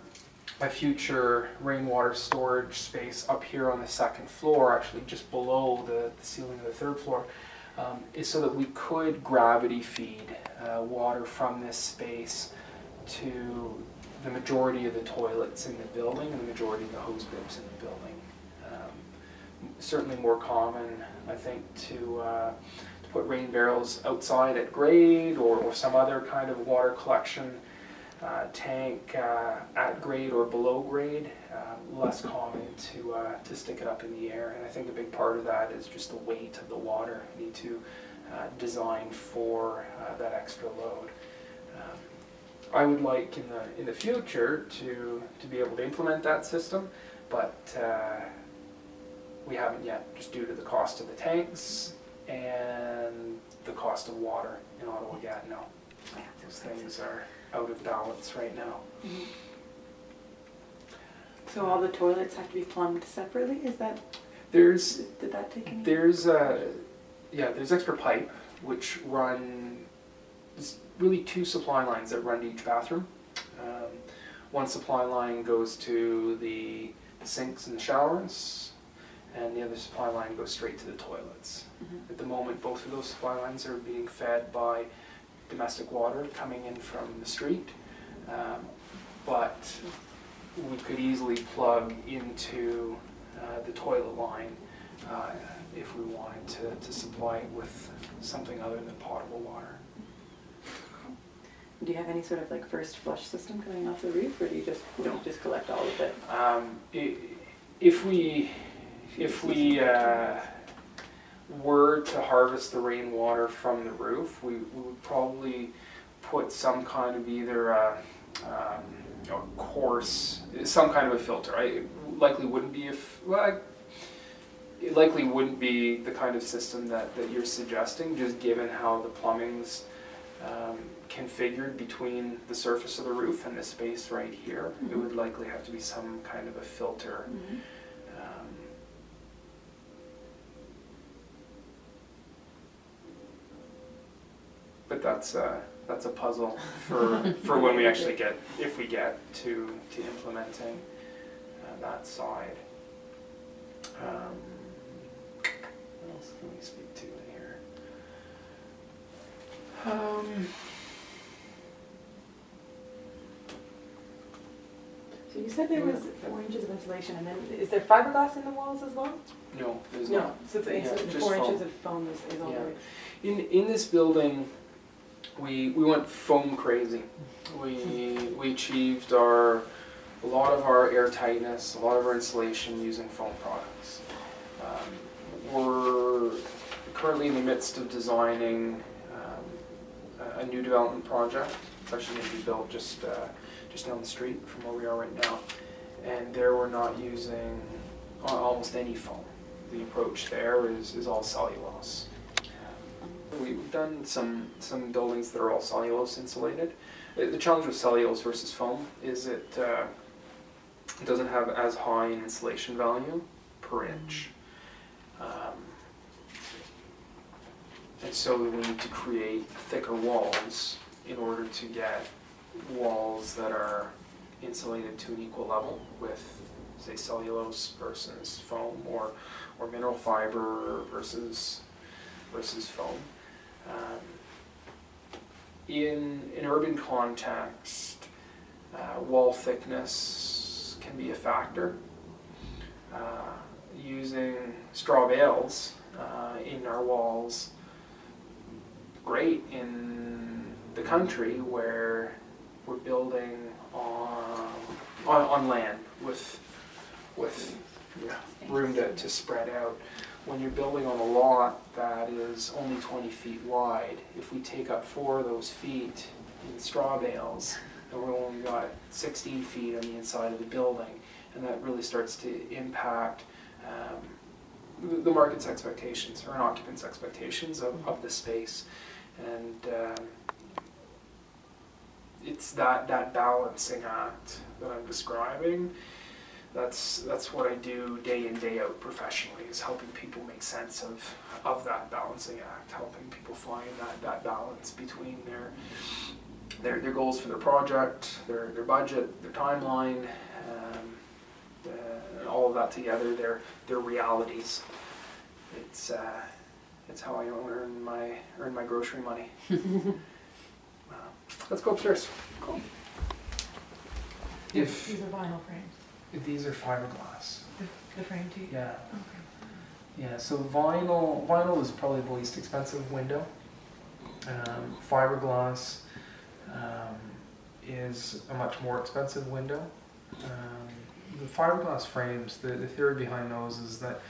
future rainwater storage space up here on the second floor, actually just below the ceiling of the third floor, is so that we could gravity feed water from this space to the majority of the toilets in the building and the majority of the hose bibs in the building. Certainly more common, I think, to put rain barrels outside at grade or some other kind of water collection tank at grade or below grade. Less common to stick it up in the air, and I think a big part of that is just the weight of the water. You need to design for that extra load. I would like in the future to be able to implement that system, but we haven't yet, just due to the cost of the tanks and the cost of water in Ottawa Gatineau. Those things are out of balance right now. Mm-hmm. So all the toilets have to be plumbed separately? Is that? Did that take any? There's extra pipe which run. There's really two supply lines that run to each bathroom. One supply line goes to the sinks and the showers, and the other supply line goes straight to the toilets. Mm-hmm. At the moment, both of those supply lines are being fed by domestic water coming in from the street, but we could easily plug into the toilet line if we wanted to supply it with something other than potable water. Do you have any sort of like first flush system coming off the roof, or do you just collect all of it? If we were to harvest the rainwater from the roof, we would probably put some kind of either coarse, some kind of a filter. It likely wouldn't be it likely wouldn't be the kind of system that you're suggesting, just given how the plumbing's configured between the surface of the roof and the space right here. Mm-hmm. It would likely have to be some kind of a filter. Mm-hmm. But that's a puzzle for when we actually get, if we get to implementing that side. What else can we speak to in here? So you said there was 4 inches of insulation, and then is there fiberglass in the walls as well? No, there's no. not. So the 4 inches of foam is all the way. In this building, we went foam crazy. We achieved a lot of our air tightness, a lot of our insulation using foam products. We're currently in the midst of designing a new development project. It's actually going to be built just down the street from where we are right now, and there we're not using almost any foam. The approach there is all cellulose. We've done some buildings that are all cellulose insulated. The challenge with cellulose versus foam is it doesn't have as high an insulation value per inch. And so we need to create thicker walls in order to get walls that are insulated to an equal level with, say, cellulose versus foam, or mineral fiber versus foam. In an urban context, wall thickness can be a factor. Using straw bales in our walls, great in the country where we're building on land with room to spread out. When you're building on a lot that is only 20 feet wide, if we take up 4 of those feet in straw bales, then we've only got 16 feet on the inside of the building, and that really starts to impact the market's expectations, or an occupant's expectations of the space. And it's that balancing act that I'm describing. That's what I do day in, day out professionally, is helping people make sense of that balancing act, helping people find that balance between their goals for their project, their budget, their timeline, and all of that together, their realities. It's how I earn my grocery money. Let's go upstairs. Cool. These are vinyl frames. If these are fiberglass. The frame too? Yeah. Okay. Yeah, so vinyl is probably the least expensive window. Fiberglass is a much more expensive window. The fiberglass frames, the theory behind those is that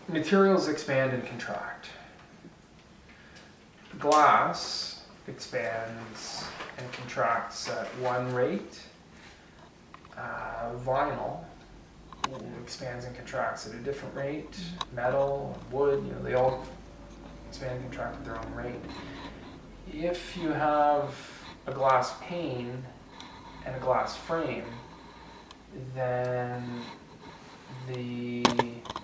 materials expand and contract. Glass expands and contracts at one rate. Vinyl expands and contracts at a different rate. Metal, wood, they all expand and contract at their own rate. If you have a glass pane and a glass frame, then the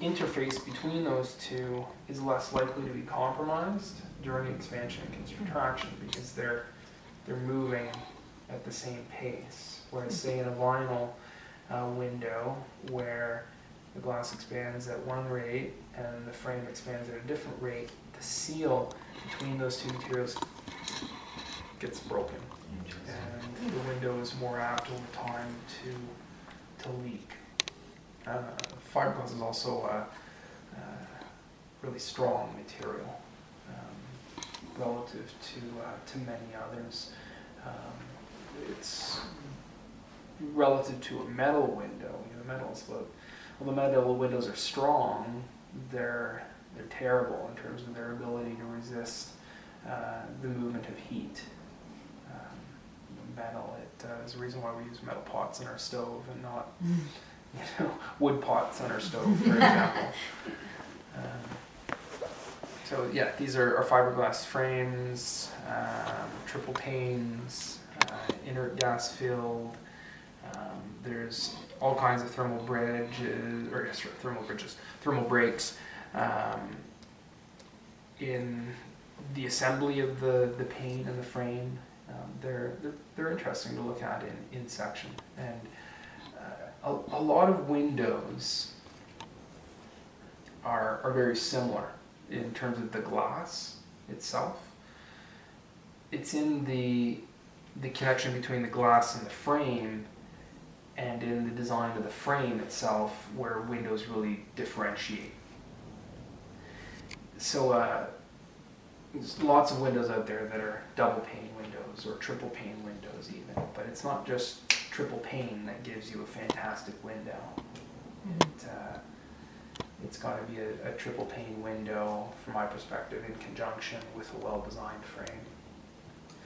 interface between those two is less likely to be compromised during expansion and contraction because they're moving at the same pace. Whereas, say, in a vinyl window where the glass expands at one rate and the frame expands at a different rate, the seal between those two materials gets broken, and the window is more apt over time to leak. Fiberglass is also a really strong material relative to many others. It's relative to a metal window. The metal windows are strong. They're terrible in terms of their ability to resist the movement of heat. Metal, is the reason why we use metal pots in our stove and not wood pots on our stove, for example. So yeah, these are fiberglass frames, triple panes, inert gas filled. There's all kinds of thermal bridges, thermal breaks in the assembly of the pane and the frame. They're interesting to look at in section, and a lot of windows are very similar in terms of the glass itself. It's in the connection between the glass and the frame and in the design of the frame itself where windows really differentiate. So there's lots of windows out there that are double pane windows or triple pane windows even, but it's not just triple pane that gives you a fantastic window. It's got to be a triple pane window, from my perspective, in conjunction with a well-designed frame.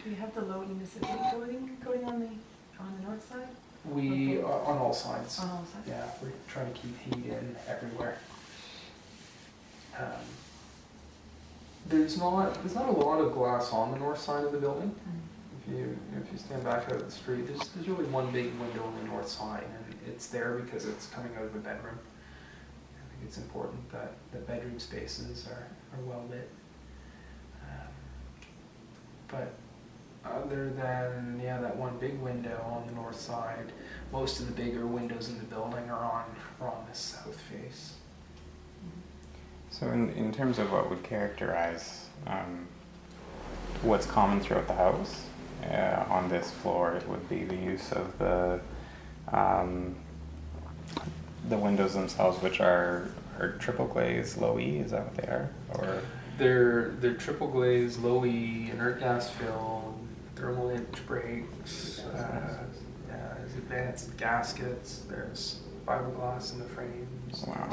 Do you have the low emissivity coating on the north side? We on all sides. On all sides. Yeah, we're trying to keep heat in everywhere. There's not a lot of glass on the north side of the building. If you stand back out of the street, there's really one big window on the north side, and it's there because it's coming out of the bedroom. I think it's important that the bedroom spaces are well lit. But other than that one big window on the north side, most of the bigger windows in the building are on this south face. So in terms of what would characterize what's common throughout the house on this floor, it would be the use of the windows themselves, which are triple glaze, low E. Is that what they are? Or they're triple glaze, low E, inert gas filled, thermal inch breaks. There's advanced gaskets. There's fiberglass in the frames. Wow.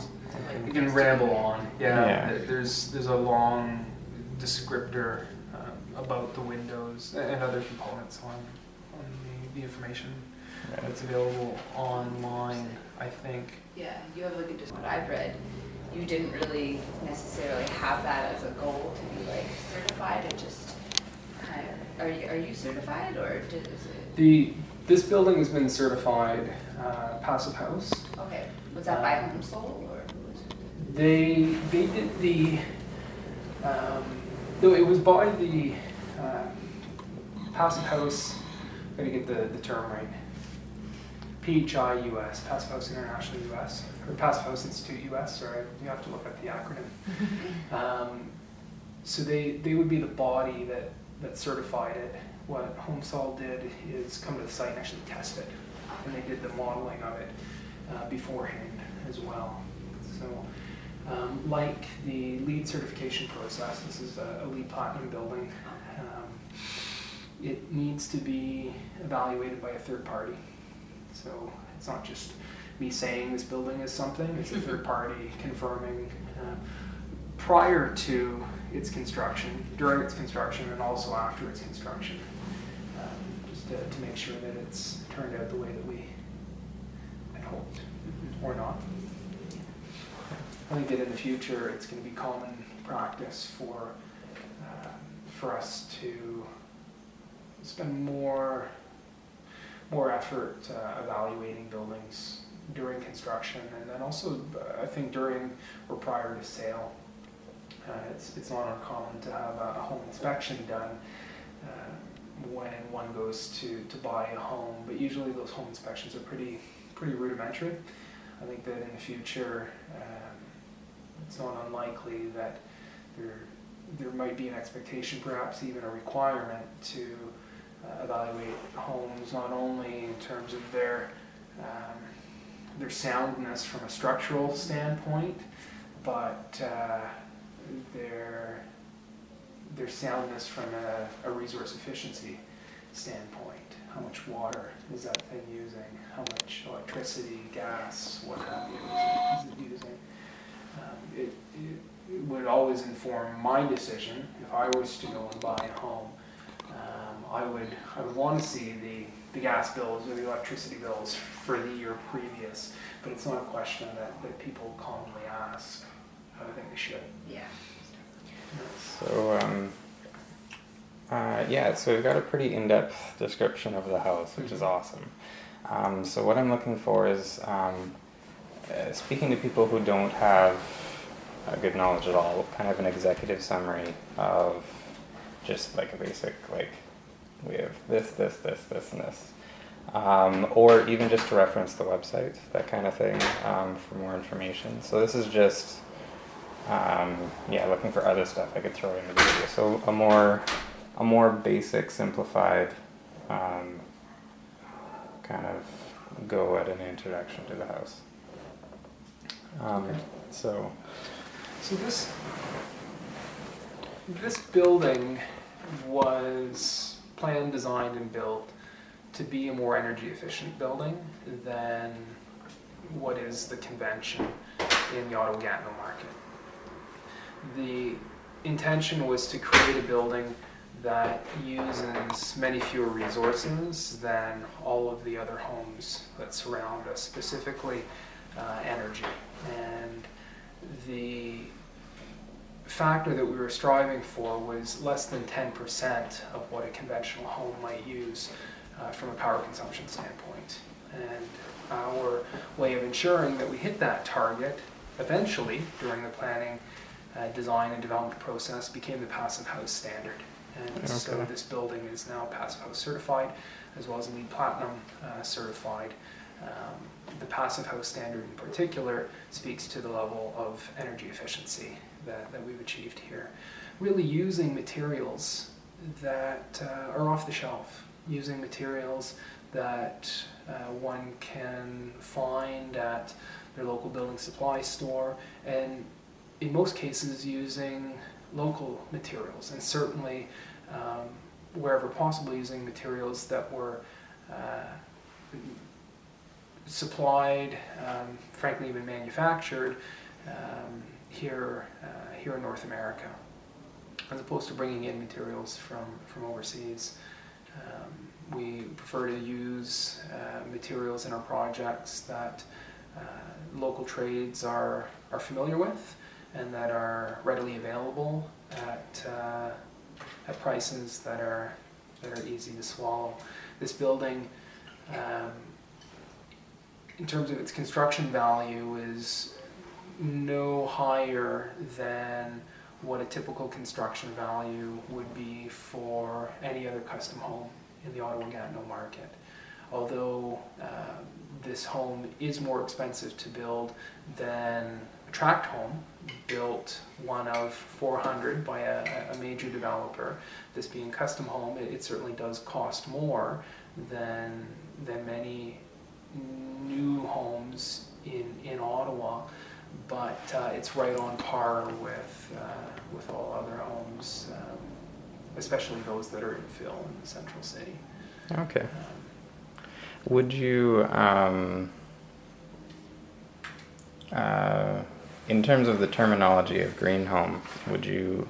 You can ramble on. There's a long descriptor about the windows and other components on the information that's available online, I think. Yeah, you have like just what I've read. You didn't really necessarily have that as a goal to be like certified. It just kind of, are you certified or is it? This building has been certified PassivHaus. Okay, was that by Home Soul or who was it? They did the Though it was by the PassivHaus, gotta get the term right, PHI US, PassivHaus International US, or PassivHaus Institute US, sorry, you have to look up the acronym. So they would be the body that certified it. What HomeSol did is come to the site and actually test it, and they did the modeling of it beforehand as well. So like the LEED certification process, this is a LEED Platinum building, it needs to be evaluated by a third party. So it's not just me saying this building is something, it's a third party confirming prior to its construction, during its construction, and also after its construction, just to make sure that it's turned out the way that we had hoped, or not. I think that in the future it's going to be common practice for us to spend more effort evaluating buildings during construction, and then also I think during or prior to sale. It's not uncommon to have a home inspection done when one goes to buy a home, but usually those home inspections are pretty rudimentary. I think that in the future it's not unlikely that there might be an expectation, perhaps even a requirement, to evaluate homes not only in terms of their soundness from a structural standpoint, but their soundness from a resource efficiency standpoint. How much water is that thing using? How much electricity, gas, what have you is it using? It would always inform my decision if I was to go and buy a home. I would want to see the gas bills or the electricity bills for the year previous, but it's not a question that people commonly ask. I think they should. Yeah. So, so we've got a pretty in-depth description of the house, which is awesome. So what I'm looking for is speaking to people who don't have a good knowledge at all, kind of an executive summary of just like a basic, like, we have this, and this. Or even just to reference the website, that kind of thing, for more information. So this is just, looking for other stuff I could throw in the video. So a more basic, simplified, kind of go at an introduction to the house. Okay. So this building was planned, designed, and built to be a more energy efficient building than what is the convention in the Ottawa-Gatineau market. The intention was to create a building that uses many fewer resources than all of the other homes that surround us, specifically energy. And the factor that we were striving for was less than 10% of what a conventional home might use from a power consumption standpoint. And our way of ensuring that we hit that target eventually during the planning, design and development process became the PassivHaus standard. And so this building is now PassivHaus certified, as well as LEED Platinum certified. The PassivHaus standard in particular speaks to the level of energy efficiency that we've achieved here. Really using materials that are off the shelf, using materials that one can find at their local building supply store, and in most cases using local materials, and certainly wherever possible using materials that were supplied, frankly even manufactured here in North America, as opposed to bringing in materials from overseas. We prefer to use materials in our projects that local trades are familiar with and that are readily available at prices that are easy to swallow. This building, in terms of its construction value, is no higher than what a typical construction value would be for any other custom home in the Ottawa-Gatineau market. Although this home is more expensive to build than a tract home, built one of 400 by a major developer, this being custom home, it certainly does cost more than many new homes in Ottawa, but it's right on par with all other homes, especially those that are infill in the central city. Okay. Would you, in terms of the terminology of green home, would you,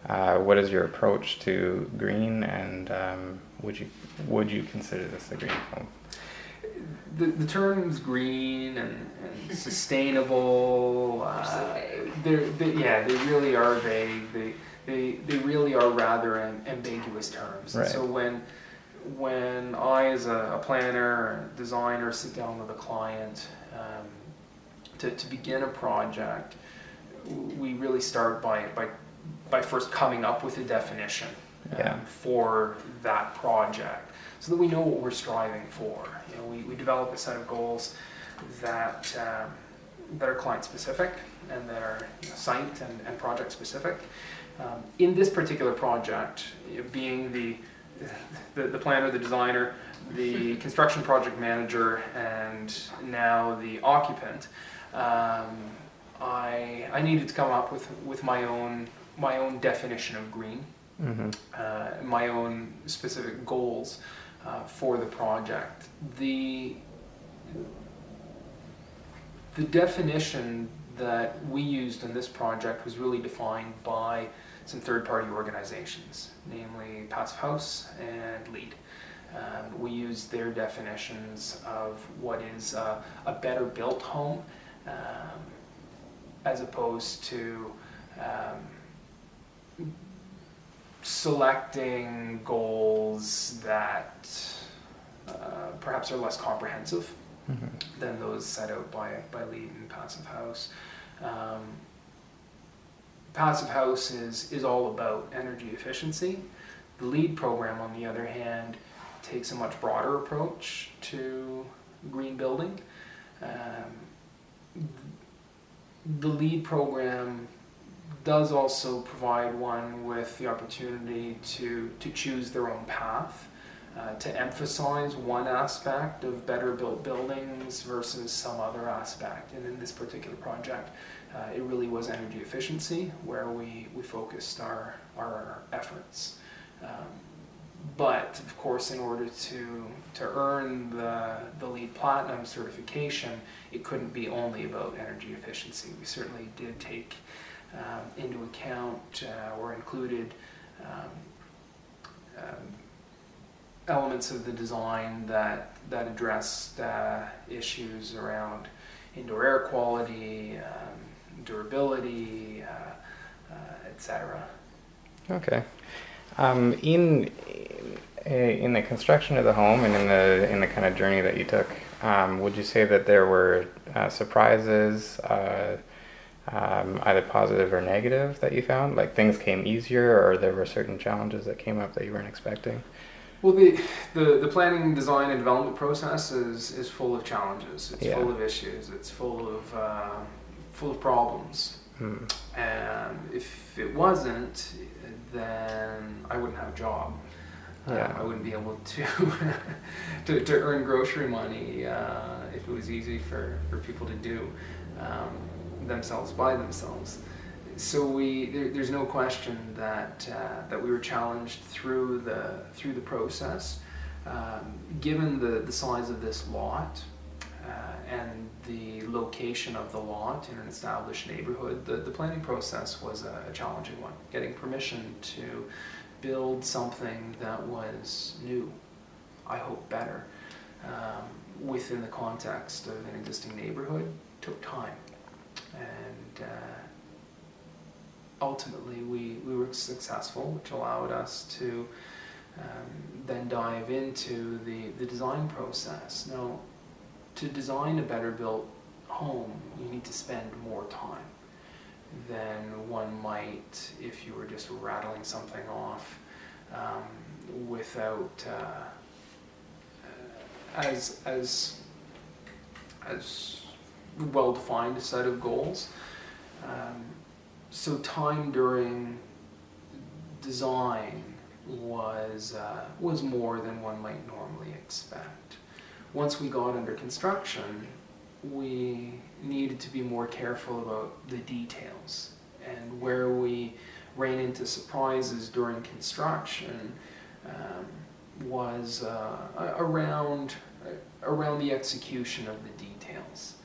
what is your approach to green, and would you consider this a green home? The terms green and sustainable, they really are vague. They really are rather ambiguous terms. Right. So when I, as a planner or designer, sit down with a client to begin a project, we really start by first coming up with a definition for that project, so that we know what we're striving for. You know, we develop a set of goals that are client specific and that are site and project specific. In this particular project, being the planner, the designer, the construction project manager, and now the occupant, I needed to come up with my own definition of green, my own specific goals for the project. The definition that we used in this project was really defined by some third-party organizations, namely PassivHaus and LEED. We used their definitions of what is a better built home, as opposed to selecting goals that perhaps are less comprehensive than those set out by LEED and PassivHaus. PassivHaus is all about energy efficiency. The LEED program, on the other hand, takes a much broader approach to green building. The LEED program does also provide one with the opportunity to choose their own path, to emphasize one aspect of better built buildings versus some other aspect. And in this particular project, it really was energy efficiency where we focused our efforts. But of course, in order to earn the LEED Platinum certification, it couldn't be only about energy efficiency. We certainly did take into account or included elements of the design that addressed issues around indoor air quality, durability, etc. Okay. In the construction of the home and in the kind of journey that you took, would you say that there were surprises, either positive or negative, that you found? Like things came easier, or there were certain challenges that came up that you weren't expecting? Well, the planning, design, and development process is full of challenges. It's full of issues. It's full of problems. And if it wasn't, then I wouldn't have a job. I wouldn't be able to earn grocery money if it was easy for people to do themselves by themselves. So there's no question that we were challenged through the process. Given the size of this lot and the location of the lot in an established neighborhood, the planning process was a challenging one. Getting permission to build something that was new, I hope better, within the context of an existing neighborhood took time. And ultimately we were successful, which allowed us to then dive into the design process. Now, to design a better built home, you need to spend more time. than one might if you were just rattling something off without as well-defined a set of goals. So time during design was more than one might normally expect. Once we got under construction, we needed to be more careful about the details, and where we ran into surprises during construction was around the execution of the details.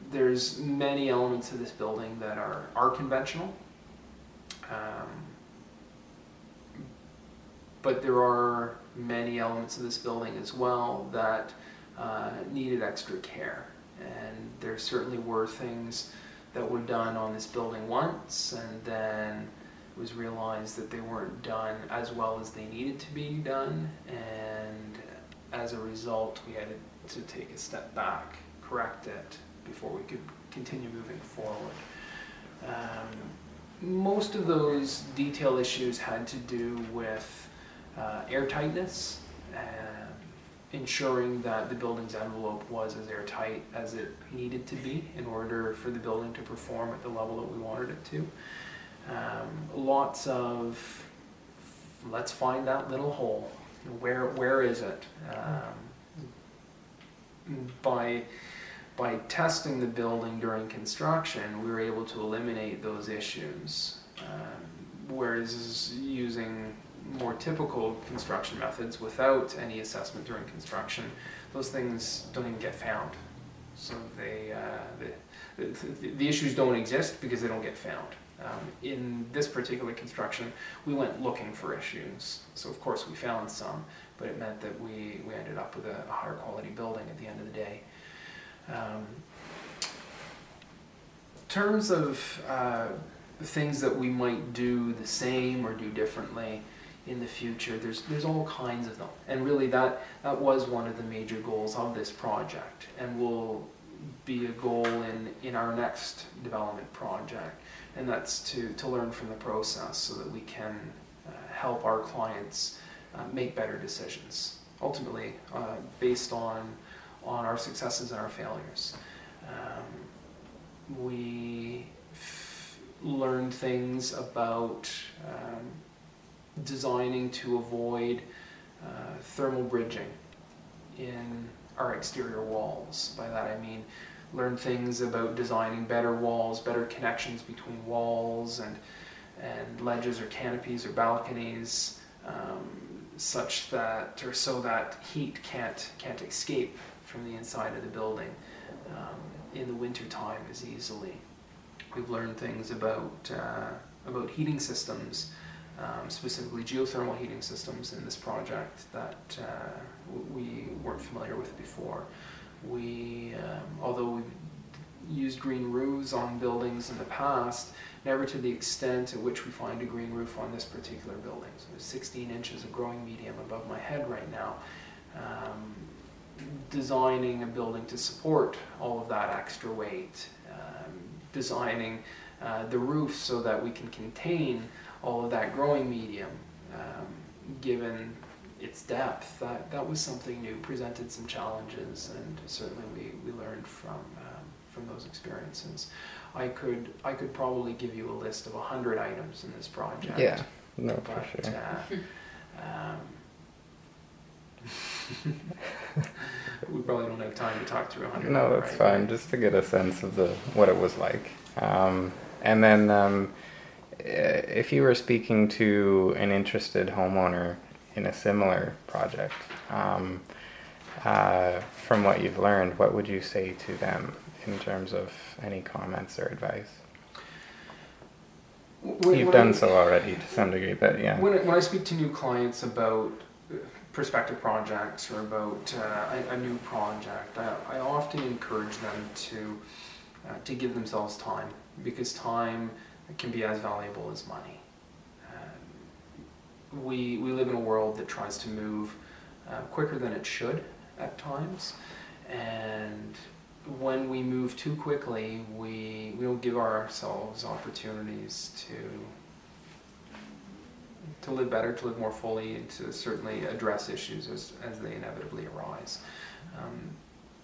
There's many elements of this building that are conventional, but there are many elements of this building as well that needed extra care. And there certainly were things that were done on this building once, and then it was realized that they weren't done as well as they needed to be done, and as a result we had to take a step back, correct it, before we could continue moving forward. Most of those detail issues had to do with airtightness, ensuring that the building's envelope was as airtight as it needed to be in order for the building to perform at the level that we wanted it to. Lots of, let's find that little hole. Where is it? By testing the building during construction, we were able to eliminate those issues. Whereas using more typical construction methods without any assessment during construction, those things don't even get found. So the issues don't exist because they don't get found. In this particular construction, we went looking for issues. So of course we found some, but it meant that we ended up with a higher quality building at the end of the day. In terms of things that we might do the same or do differently in the future, there's all kinds of them, and really that was one of the major goals of this project, and will be a goal in our next development project, and that's to learn from the process so that we can help our clients make better decisions, ultimately based on our successes and our failures. We learned things about designing to avoid thermal bridging in our exterior walls. By that I mean learn things about designing better walls, better connections between walls and ledges or canopies or balconies, such that, or so that heat can't escape from the inside of the building in the winter time as easily. We've learned things about heating systems, specifically geothermal heating systems in this project that we weren't familiar with before. Although we've used green roofs on buildings in the past, never to the extent at which we find a green roof on this particular building. So there's 16 inches of growing medium above my head right now. Designing a building to support all of that extra weight, designing the roof so that we can contain all of that growing medium, given its depth, that was something new, presented some challenges, and certainly we learned from those experiences. I could probably give you a list of 100 items in this project. Yeah, no, for sure. We probably don't have time to talk through 100. No, that's fine, just to get a sense of what it was like. And then if you were speaking to an interested homeowner in a similar project, from what you've learned, what would you say to them in terms of any comments or advice? You've done so already to some degree, but yeah. When I speak to new clients about prospective projects or about a new project, I often encourage them to give themselves time, because time can be as valuable as money. We live in a world that tries to move quicker than it should at times, and when we move too quickly, we don't give ourselves opportunities to live better, to live more fully, and to certainly address issues as they inevitably arise.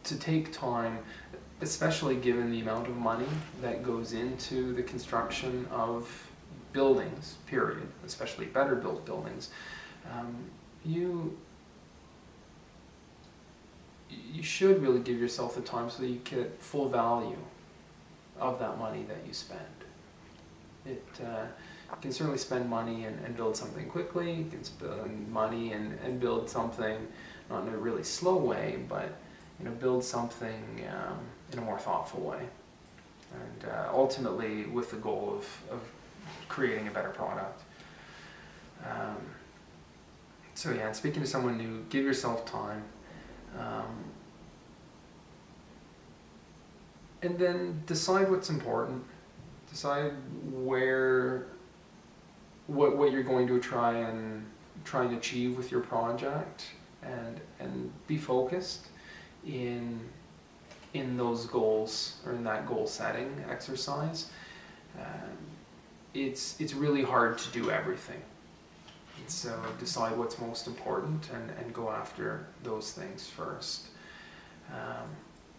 To take time, especially given the amount of money that goes into the construction of buildings, period, especially better built buildings, you should really give yourself the time so that you get full value of that money that you spend. You can certainly spend money and build something quickly. You can spend money and build something not in a really slow way, but build something in a more thoughtful way, and ultimately with the goal of creating a better product. So yeah, and speaking to someone new, give yourself time, and then decide what's important. Decide what you're going to try and achieve with your project, and be focused in those goals, or in that goal setting exercise. It's really hard to do everything. So decide what's most important and go after those things first.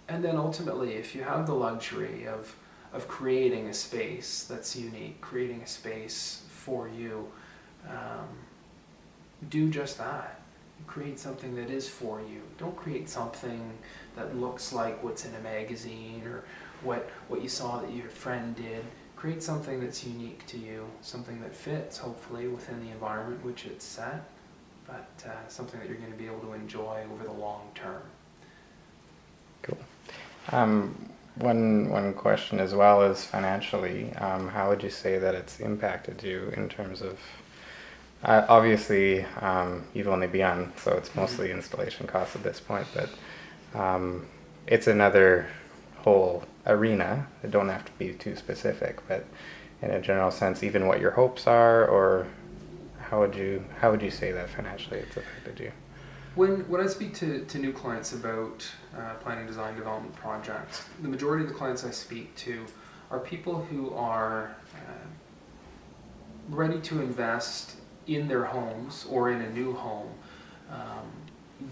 And then ultimately, if you have the luxury of creating a space that's unique, creating a space for you, do just that. Create something that is for you. Don't create something that looks like what's in a magazine or what you saw that your friend did. Create something that's unique to you, something that fits, hopefully, within the environment which it's set, but something that you're going to be able to enjoy over the long term. Cool. One question as well is financially. How would you say that it's impacted you in terms of, obviously you've only begun, so it's mostly installation costs at this point, but it's another whole arena. It don't have to be too specific, but in a general sense, even what your hopes are, or how would you say that financially it's affected you? When I speak to new clients about planning, design, development projects, the majority of the clients I speak to are people who are ready to invest in their homes or in a new home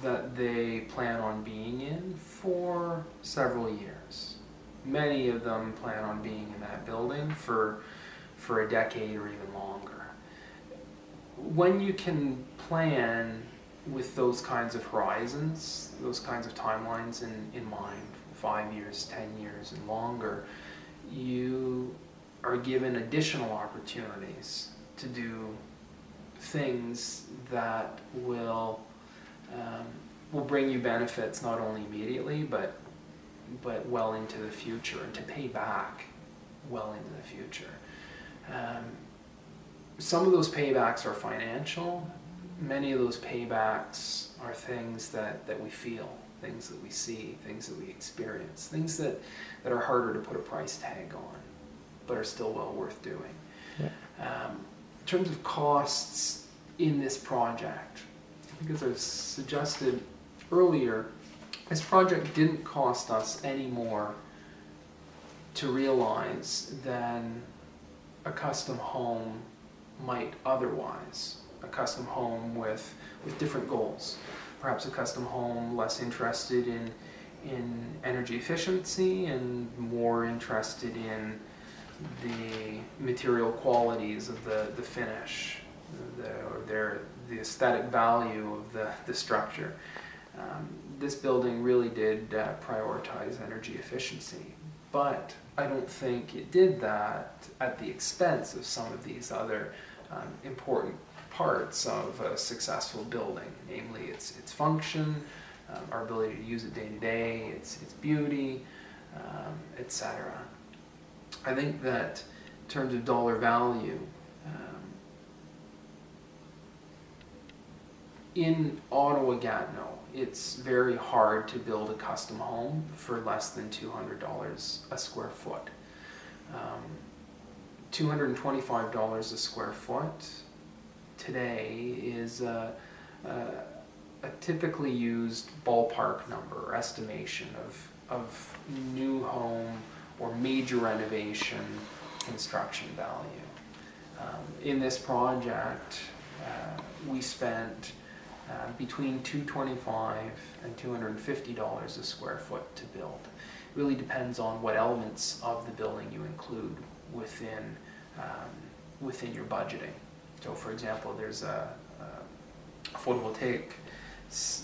that they plan on being in for several years. Many of them plan on being in that building for a decade or even longer. When you can plan with those kinds of horizons, those kinds of timelines in mind, 5 years, 10 years, and longer, you are given additional opportunities to do things that will bring you benefits not only immediately, but well into the future, and to pay back well into the future. Some of those paybacks are financial. Many of those paybacks are things that we feel, things that we see, things that we experience, things that are harder to put a price tag on, but are still well worth doing. Yeah. In terms of costs in this project, I think as I've suggested earlier, this project didn't cost us any more to realize than a custom home might otherwise. A custom home with different goals. Perhaps a custom home less interested in energy efficiency and more interested in the material qualities of the finish, the aesthetic value of the structure. This building really did prioritize energy efficiency, but I don't think it did that at the expense of some of these other important parts of a successful building, namely its function, our ability to use it day to day, its beauty, etc. I think that in terms of dollar value, in Ottawa Gatineau, it's very hard to build a custom home for less than $200 a square foot. $225 a square foot today is a typically used ballpark number or estimation of new home or major renovation construction value. In this project, we spent between $225 and $250 a square foot to build. It really depends on what elements of the building you include within your budgeting. So for example, there's a photovoltaic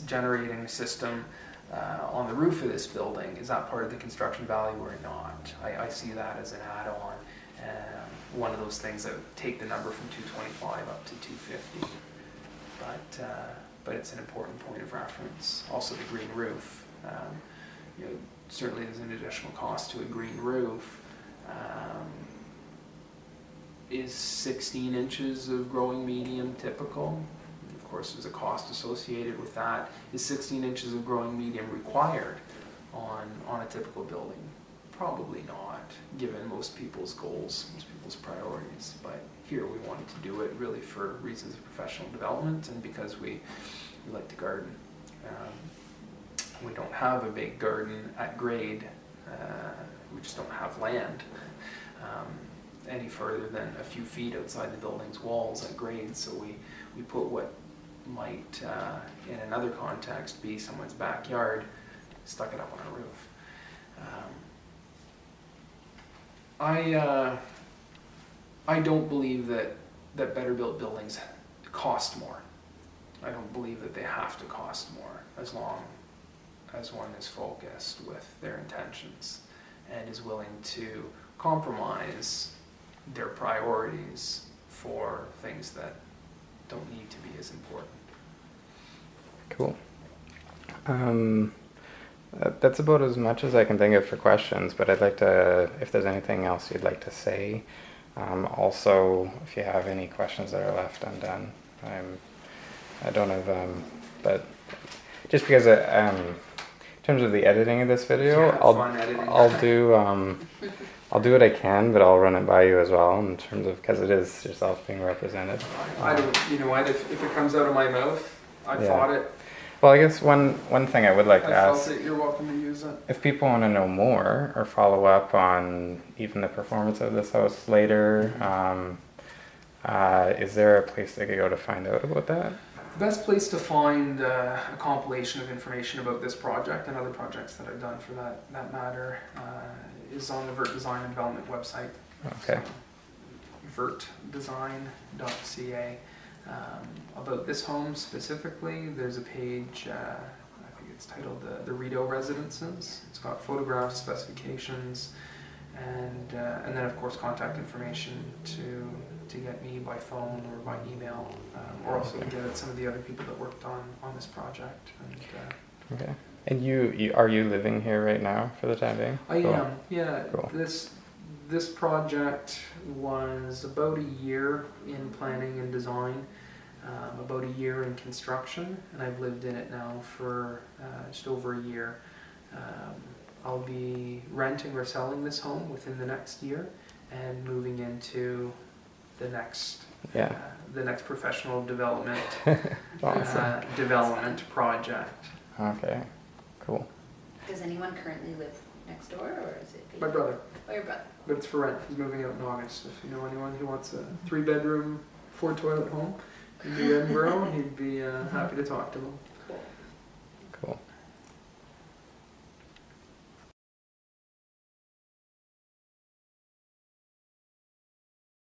generating system on the roof of this building. Is that part of the construction value or not? I see that as an add-on. One of those things that would take the number from 225 up to 250. But it's an important point of reference. Also the green roof. Certainly there's an additional cost to a green roof. Is 16 inches of growing medium typical? Of course, there's a cost associated with that. Is 16 inches of growing medium required on a typical building? Probably not, given most people's goals, most people's priorities. But here we wanted to do it really for reasons of professional development and because we like to garden. We don't have a big garden at grade. We just don't have land any further than a few feet outside the building's walls at grade. So we put what might, in another context, be someone's backyard, stuck it up on a roof. I don't believe that better built buildings cost more. I don't believe that they have to cost more as long as one is focused with their intentions and is willing to compromise their priorities for things that don't need to be as important. Cool. That's about as much as I can think of for questions, but I'd like to, if there's anything else you'd like to say, also if you have any questions that are left undone. I don't have, but just because in terms of the editing of this video, I'll do what I can, but I'll run it by you as well in terms of, because it is yourself being represented. I don't, you know what, if it comes out of my mouth, I thought it. Well, I guess one thing I would like to ask, felt it, you're welcome to use it. If people want to know more or follow up on even the performance of this house later, is there a place they could go to find out about that? The best place to find a compilation of information about this project and other projects that I've done for that matter is on the Vert Design and Development website. Okay. So, vertdesign.ca. About this home specifically, there's a page, I think it's titled the Rideau Residences. It's got photographs, specifications, and then of course contact information to get me by phone or by email, or also to get at some of the other people that worked on this project. And, okay. And you are you living here right now for the time being? I am, yeah. Cool. This project was about a year in planning and design, about a year in construction, and I've lived in it now for just over a year. I'll be renting or selling this home within the next year and moving into the next professional development Awesome. development project. Okay, cool. Does anyone currently live next door, or is it? My brother. Oh, your brother. But it's for rent. He's moving out in August. If you know anyone who wants a 3-bedroom, 4-toilet home in New Edinburgh, he'd be happy to talk to them. Cool. Cool.